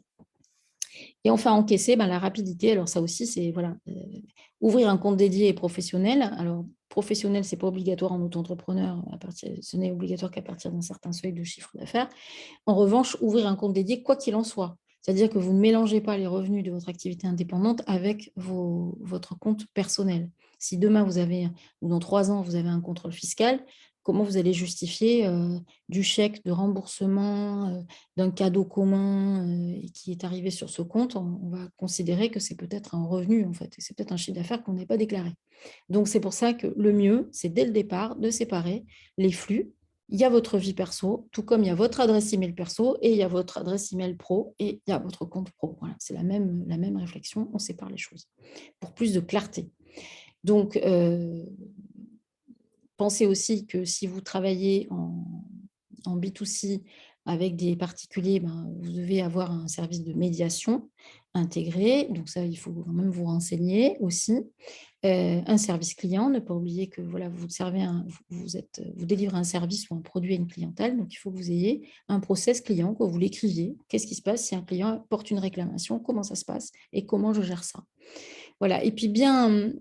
Et enfin, encaisser, la rapidité. Alors ça aussi, c'est voilà, ouvrir un compte dédié et professionnel. Alors, professionnel, ce n'est pas obligatoire en auto-entrepreneur. Ce n'est obligatoire qu'à partir d'un certain seuil de chiffre d'affaires. En revanche, ouvrir un compte dédié, quoi qu'il en soit. C'est-à-dire que vous ne mélangez pas les revenus de votre activité indépendante avec votre compte personnel. Si demain, ou dans 3 ans, vous avez un contrôle fiscal, comment vous allez justifier du chèque de remboursement, d'un cadeau commun qui est arrivé sur ce compte? On va considérer que c'est peut-être un revenu, en fait, et c'est peut-être un chiffre d'affaires qu'on n'est pas déclaré. Donc, c'est pour ça que le mieux, c'est dès le départ de séparer les flux. Il y a votre vie perso, tout comme il y a votre adresse email perso et il y a votre adresse email pro et il y a votre compte pro. Voilà, c'est la même réflexion, on sépare les choses pour plus de clarté. Donc, pensez aussi que si vous travaillez en B2C avec des particuliers, vous devez avoir un service de médiation intégré. Donc ça, il faut quand même vous renseigner aussi. Un service client, ne pas oublier que voilà, vous délivrez un service ou un produit à une clientèle, donc il faut que vous ayez un process client, que vous l'écriviez. Qu'est-ce qui se passe si un client porte une réclamation? Comment ça se passe et comment je gère ça? Voilà, et puis bien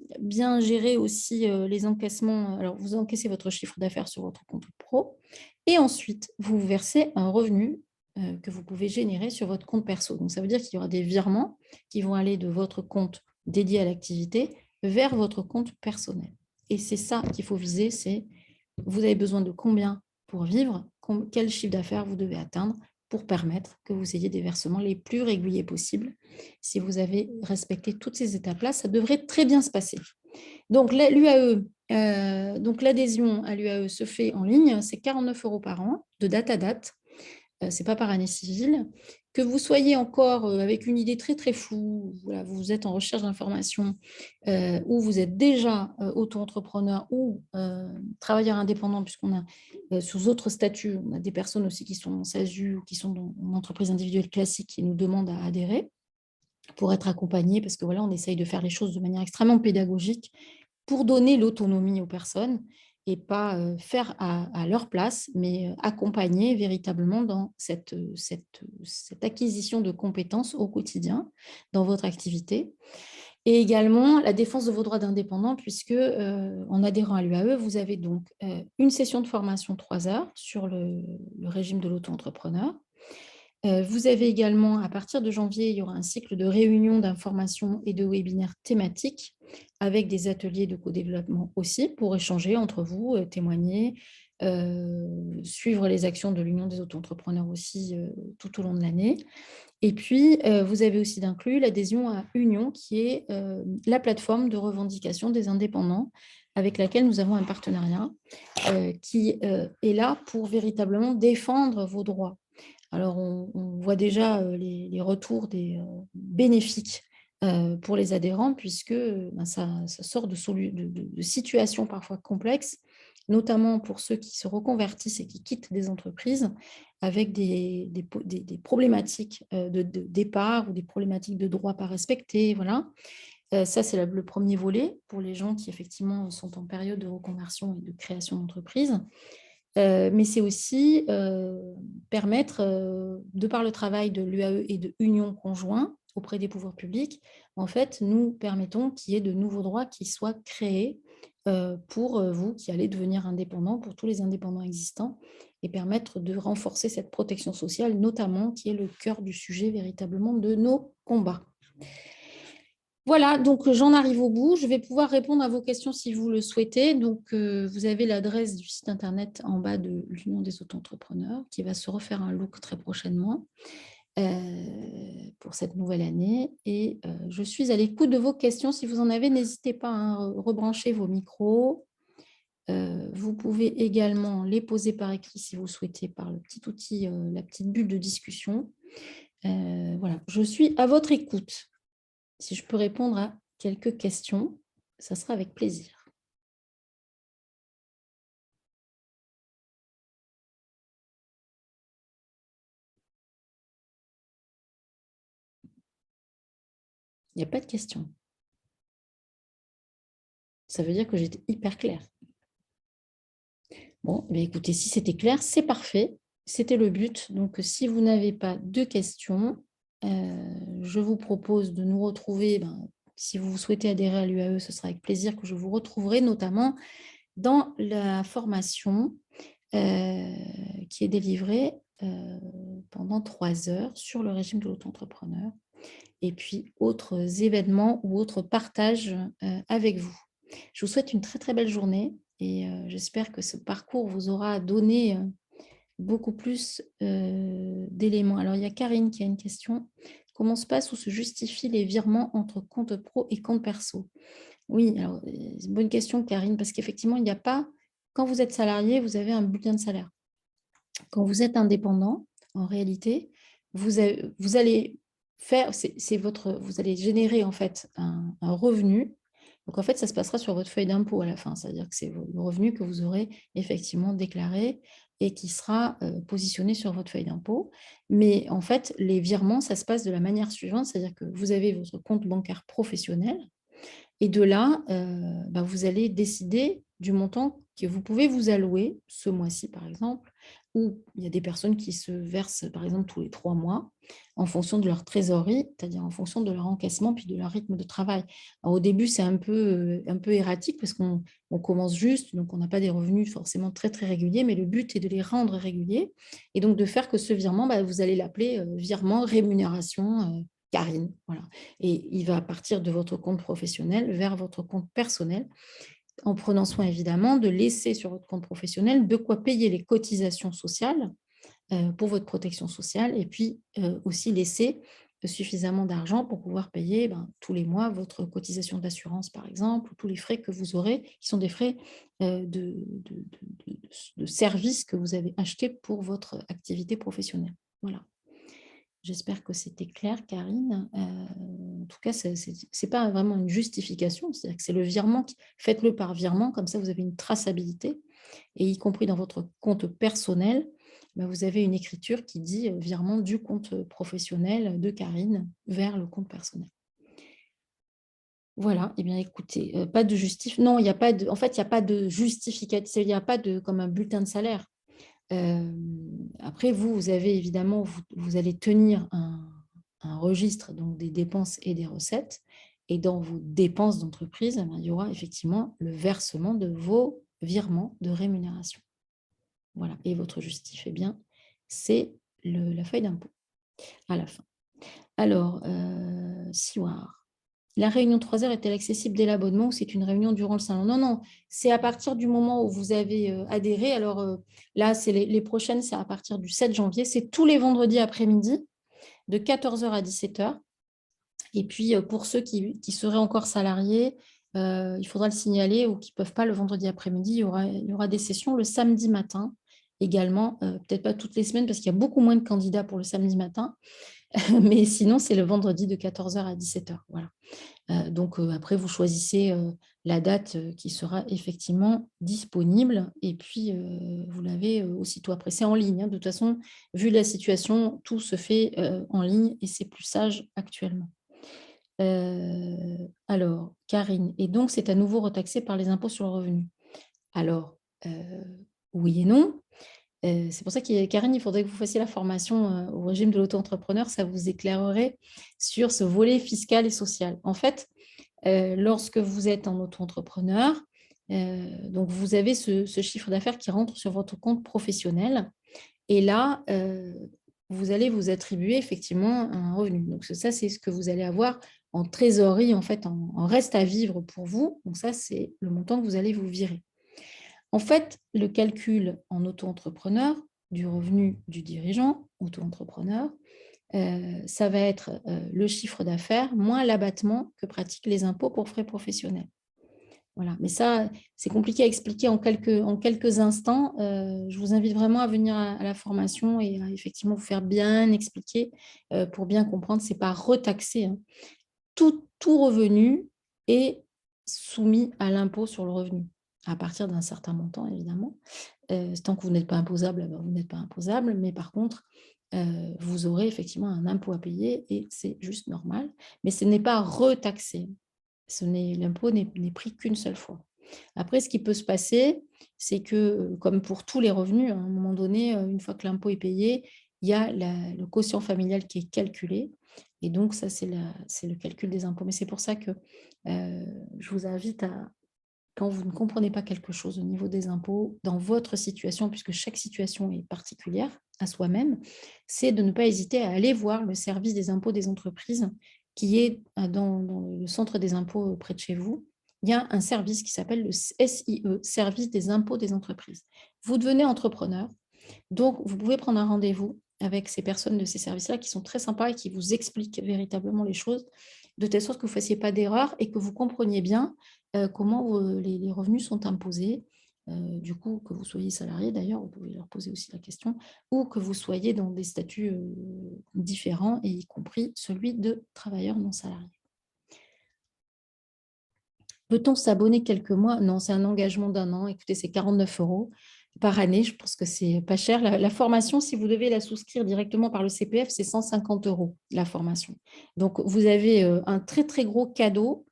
gérer aussi les encaissements. Alors, vous encaissez votre chiffre d'affaires sur votre compte pro et ensuite, vous versez un revenu que vous pouvez générer sur votre compte perso. Donc, ça veut dire qu'il y aura des virements qui vont aller de votre compte dédié à l'activité vers votre compte personnel. Et c'est ça qu'il faut viser, c'est vous avez besoin de combien pour vivre, quel chiffre d'affaires vous devez atteindre pour permettre que vous ayez des versements les plus réguliers possibles. Si vous avez respecté toutes ces étapes-là, ça devrait très bien se passer. Donc, l'adhésion à l'UAE se fait en ligne, c'est 49 € par an, de date à date. Ce n'est pas par année civile. Que vous soyez encore avec une idée très, très floue, voilà, vous êtes en recherche d'informations, ou vous êtes déjà auto-entrepreneur ou travailleur indépendant, puisqu'on a sous autres statuts, on a des personnes aussi qui sont en SASU ou qui sont dans une entreprise individuelle classique qui nous demandent à adhérer pour être accompagnés, parce que voilà, on essaye de faire les choses de manière extrêmement pédagogique pour donner l'autonomie aux personnes et pas faire à leur place, mais accompagner véritablement dans cette acquisition de compétences au quotidien, dans votre activité. Et également la défense de vos droits d'indépendant, puisque en adhérant à l'UAE, vous avez donc une session de formation 3 heures sur le régime de l'auto-entrepreneur. Vous avez également, à partir de janvier, il y aura un cycle de réunions, d'informations et de webinaires thématiques avec des ateliers de co-développement aussi pour échanger entre vous, témoigner, suivre les actions de l'Union des auto-entrepreneurs aussi tout au long de l'année. Et puis, vous avez aussi d'inclus l'adhésion à Union, qui est la plateforme de revendication des indépendants avec laquelle nous avons un partenariat qui est là pour véritablement défendre vos droits. Alors, on voit déjà les retours bénéfiques pour les adhérents, puisque ça sort de situations parfois complexes, notamment pour ceux qui se reconvertissent et qui quittent des entreprises avec des problématiques de départ ou des problématiques de droits pas respectés. Voilà. Ça, c'est le premier volet pour les gens qui, effectivement, sont en période de reconversion et de création d'entreprise. Mais c'est aussi permettre, de par le travail de l'UAE et de Union conjoint auprès des pouvoirs publics, en fait, nous permettons qu'il y ait de nouveaux droits qui soient créés pour vous qui allez devenir indépendants, pour tous les indépendants existants, et permettre de renforcer cette protection sociale, notamment, qui est le cœur du sujet véritablement de nos combats. Voilà, donc j'en arrive au bout. Je vais pouvoir répondre à vos questions si vous le souhaitez. Donc, vous avez l'adresse du site internet en bas de l'Union des auto-entrepreneurs qui va se refaire un look très prochainement pour cette nouvelle année. Et je suis à l'écoute de vos questions. Si vous en avez, n'hésitez pas à rebrancher vos micros. Vous pouvez également les poser par écrit si vous le souhaitez par le petit outil, la petite bulle de discussion. Voilà, je suis à votre écoute. Si je peux répondre à quelques questions, ça sera avec plaisir. Il n'y a pas de questions. Ça veut dire que j'étais hyper claire. Bon, mais écoutez, si c'était clair, c'est parfait. C'était le but. Donc, si vous n'avez pas de questions, je vous propose de nous retrouver. Si vous souhaitez adhérer à l'UAE, ce sera avec plaisir que je vous retrouverai, notamment dans la formation qui est délivrée pendant 3 heures sur le régime de l'auto-entrepreneur et puis autres événements ou autres partages avec vous. Je vous souhaite une très très belle journée et j'espère que ce parcours vous aura donné beaucoup plus d'éléments. Alors, il y a Karine qui a une question. Comment se passe ou se justifient les virements entre compte pro et compte perso? Oui, alors, c'est une bonne question, Karine, parce qu'effectivement, il n'y a pas... Quand vous êtes salarié, vous avez un bulletin de salaire. Quand vous êtes indépendant, en réalité, vous allez faire, vous allez générer en fait un revenu. Donc en fait, ça se passera sur votre feuille d'impôt à la fin, c'est-à-dire que c'est le revenu que vous aurez effectivement déclaré et qui sera positionné sur votre feuille d'impôt. Mais en fait, les virements, ça se passe de la manière suivante, c'est-à-dire que vous avez votre compte bancaire professionnel Et de là, vous allez décider du montant que vous pouvez vous allouer ce mois-ci, par exemple, ou il y a des personnes qui se versent, par exemple, tous les 3 mois, en fonction de leur trésorerie, c'est-à-dire en fonction de leur encaissement, puis de leur rythme de travail. Alors, au début, c'est un peu erratique parce qu'on commence juste, donc on n'a pas des revenus forcément très, très réguliers, mais le but est de les rendre réguliers et donc de faire que ce virement, vous allez l'appeler virement rémunération Karine. Voilà. Et il va partir de votre compte professionnel vers votre compte personnel, en prenant soin évidemment de laisser sur votre compte professionnel de quoi payer les cotisations sociales pour votre protection sociale et puis aussi laisser suffisamment d'argent pour pouvoir payer tous les mois votre cotisation d'assurance, par exemple, ou tous les frais que vous aurez, qui sont des frais de services que vous avez achetés pour votre activité professionnelle. Voilà. J'espère que c'était clair, Karine. En tout cas, ce n'est pas vraiment une justification, c'est-à-dire que c'est le virement, faites-le par virement, comme ça vous avez une traçabilité, et y compris dans votre compte personnel, vous avez une écriture qui dit virement du compte professionnel de Karine vers le compte personnel. Voilà, eh bien écoutez, pas de justif. Non, il n'y a pas de. En fait, il n'y a pas de justificatif, il n'y a pas de comme un bulletin de salaire. Après, vous avez évidemment, vous allez tenir un registre donc des dépenses et des recettes. Et dans vos dépenses d'entreprise, il y aura effectivement le versement de vos virements de rémunération. Voilà. Et votre justif, eh bien, c'est la feuille d'impôt à la fin. Alors, Siwar. La réunion 3 heures est-elle accessible dès l'abonnement ou c'est une réunion durant le salon? Non, non, c'est à partir du moment où vous avez adhéré. Alors là, c'est les prochaines, c'est à partir du 7 janvier. C'est tous les vendredis après-midi, de 14 heures à 17 heures. Et puis, pour ceux qui seraient encore salariés, il faudra le signaler ou qui ne peuvent pas le vendredi après-midi. Il y aura des sessions le samedi matin également, peut-être pas toutes les semaines parce qu'il y a beaucoup moins de candidats pour le samedi matin. Mais sinon, c'est le vendredi de 14 heures à 17 heures. Voilà. Donc, après, vous choisissez la date qui sera effectivement disponible et puis vous l'avez aussitôt après. C'est en ligne. De toute façon, vu la situation, tout se fait en ligne et c'est plus sage actuellement. Alors, Karine, et donc c'est à nouveau retaxé par les impôts sur le revenu. Alors, oui et non. C'est pour ça que, Karine, il faudrait que vous fassiez la formation au régime de l'auto-entrepreneur. Ça vous éclairerait sur ce volet fiscal et social. En fait, lorsque vous êtes en auto-entrepreneur, donc vous avez ce chiffre d'affaires qui rentre sur votre compte professionnel. Et là, vous allez vous attribuer effectivement un revenu. Donc ça, c'est ce que vous allez avoir en trésorerie, en fait, en reste à vivre pour vous. Donc ça, c'est le montant que vous allez vous virer. En fait, le calcul en auto-entrepreneur du revenu du dirigeant, auto-entrepreneur, ça va être le chiffre d'affaires moins l'abattement que pratiquent les impôts pour frais professionnels. Voilà. Mais ça, c'est compliqué à expliquer en quelques instants. Je vous invite vraiment à venir à la formation et à effectivement vous faire bien expliquer pour bien comprendre. Ce n'est pas retaxé, hein. Tout revenu est soumis à l'impôt sur le revenu, à partir d'un certain montant, évidemment. Tant que vous n'êtes pas imposable, vous n'êtes pas imposable. Mais par contre, vous aurez effectivement un impôt à payer et c'est juste normal. Mais ce n'est pas retaxé. L'impôt n'est pris qu'une seule fois. Après, ce qui peut se passer, c'est que, comme pour tous les revenus, à un moment donné, une fois que l'impôt est payé, il y a le quotient familial qui est calculé. Et donc, ça, c'est le calcul des impôts. Mais c'est pour ça que je vous invite à, quand vous ne comprenez pas quelque chose au niveau des impôts, dans votre situation, puisque chaque situation est particulière à soi-même, c'est de ne pas hésiter à aller voir le service des impôts des entreprises qui est dans le centre des impôts près de chez vous. Il y a un service qui s'appelle le SIE, Service des impôts des entreprises. Vous devenez entrepreneur, donc vous pouvez prendre un rendez-vous avec ces personnes de ces services-là qui sont très sympas et qui vous expliquent véritablement les choses, de telle sorte que vous ne fassiez pas d'erreur et que vous compreniez bien comment les revenus sont imposés. Du coup, que vous soyez salarié, d'ailleurs, vous pouvez leur poser aussi la question, ou que vous soyez dans des statuts différents, et y compris celui de travailleur non salarié. Peut-on s'abonner quelques mois? Non, c'est un engagement d'1 an. Écoutez, c'est 49 € par année. Je pense que c'est pas cher. La formation, si vous devez la souscrire directement par le CPF, c'est 150 € la formation. Donc, vous avez un très, très gros cadeau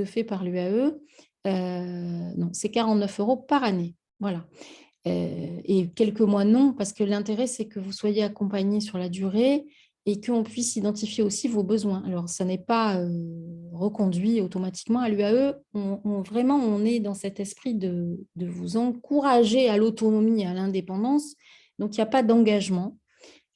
fait par l'UAE. Non, c'est 49 € par année. Voilà. Et quelques mois, non, parce que l'intérêt, c'est que vous soyez accompagné sur la durée et qu'on puisse identifier aussi vos besoins. Alors, ça n'est pas reconduit automatiquement à l'UAE. Vraiment, on est dans cet esprit de vous encourager à l'autonomie et à l'indépendance. Donc, il n'y a pas d'engagement,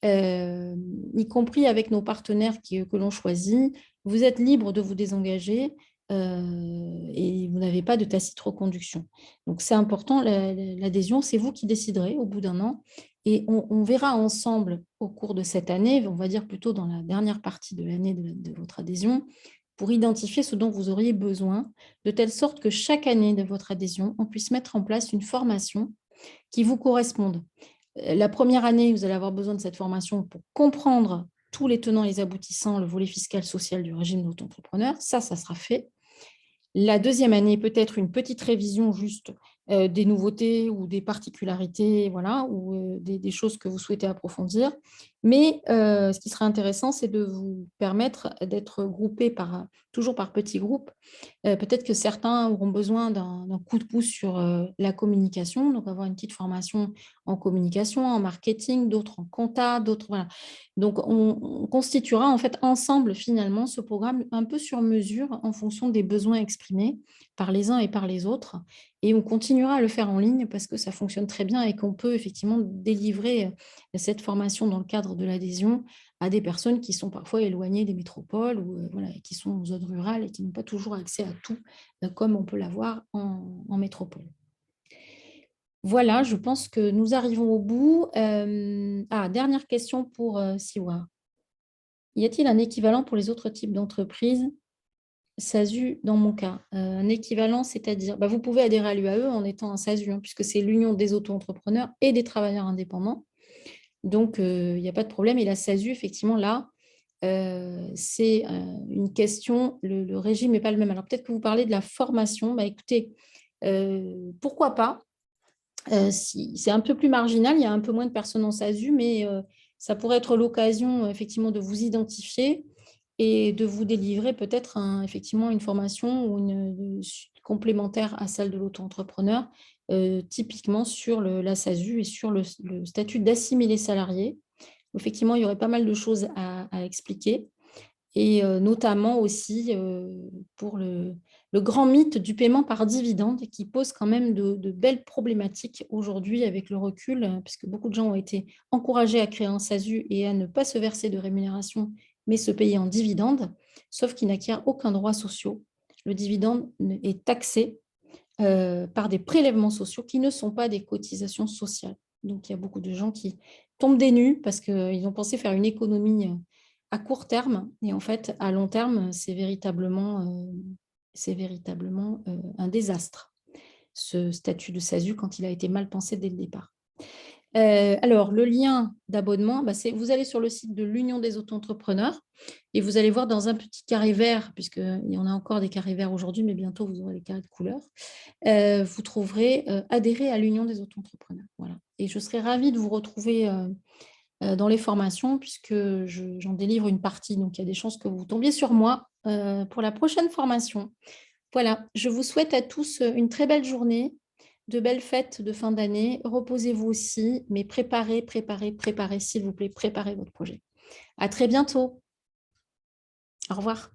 y compris avec nos partenaires que l'on choisit. Vous êtes libre de vous désengager et vous n'avez pas de tacite reconduction. Donc, c'est important, l'adhésion, c'est vous qui déciderez au bout d'un an. Et on verra ensemble au cours de cette année, on va dire plutôt dans la dernière partie de l'année de votre adhésion, pour identifier ce dont vous auriez besoin, de telle sorte que chaque année de votre adhésion, on puisse mettre en place une formation qui vous corresponde. La première année, vous allez avoir besoin de cette formation pour comprendre tous les tenants et les aboutissants, le volet fiscal, social du régime d'auto-entrepreneur. Ça sera fait. La deuxième année, peut-être une petite révision juste des nouveautés ou des particularités, voilà, ou des choses que vous souhaitez approfondir. Mais ce qui serait intéressant, c'est de vous permettre d'être groupés toujours par petits groupes. Peut-être que certains auront besoin d'un coup de pouce sur la communication, donc avoir une petite formation en communication, en marketing, d'autres en compta, d'autres, voilà. Donc, on constituera en fait ensemble finalement ce programme un peu sur mesure en fonction des besoins exprimés par les uns et par les autres. Et on continuera à le faire en ligne parce que ça fonctionne très bien et qu'on peut effectivement délivrer cette formation dans le cadre de l'adhésion à des personnes qui sont parfois éloignées des métropoles ou voilà, qui sont en zone rurale et qui n'ont pas toujours accès à tout comme on peut l'avoir en métropole. Voilà, je pense que nous arrivons au bout. Dernière question pour Siwa. Y a-t-il un équivalent pour les autres types d'entreprises? SASU, dans mon cas. Un équivalent, c'est-à-dire, vous pouvez adhérer à l'UAE en étant un SASU, puisque c'est l'union des auto-entrepreneurs et des travailleurs indépendants. Donc, il n'y a pas de problème. Et la SASU, effectivement, là, c'est une question, le régime n'est pas le même. Alors, peut-être que vous parlez de la formation. Écoutez, pourquoi pas? C'est un peu plus marginal, il y a un peu moins de personnes en SASU, mais ça pourrait être l'occasion effectivement de vous identifier et de vous délivrer peut-être effectivement une formation ou une complémentaire à celle de l'auto-entrepreneur, typiquement sur la SASU et sur le statut d'assimilé salarié. Effectivement, il y aurait pas mal de choses à expliquer et notamment aussi pour le grand mythe du paiement par dividende qui pose quand même de belles problématiques aujourd'hui avec le recul, puisque beaucoup de gens ont été encouragés à créer un SASU et à ne pas se verser de rémunération, mais se payer en dividende, sauf qu'ils n'acquièrent aucun droit social. Le dividende est taxé par des prélèvements sociaux qui ne sont pas des cotisations sociales. Donc, il y a beaucoup de gens qui tombent des nues parce qu'ils ont pensé faire une économie à court terme. Et en fait, à long terme, c'est véritablement un désastre, ce statut de SASU, quand il a été mal pensé dès le départ. Alors, le lien d'abonnement, vous allez sur le site de l'Union des auto-entrepreneurs et vous allez voir dans un petit carré vert, puisqu'il y en a encore des carrés verts aujourd'hui, mais bientôt vous aurez les carrés de couleur, vous trouverez adhérer à l'Union des auto-entrepreneurs. Voilà. Et je serai ravie de vous retrouver dans les formations, puisque j'en délivre une partie, donc il y a des chances que vous tombiez sur moi pour la prochaine formation. Voilà, je vous souhaite à tous une très belle journée, de belles fêtes de fin d'année. Reposez-vous aussi, mais préparez, s'il vous plaît, préparez votre projet. À très bientôt. Au revoir.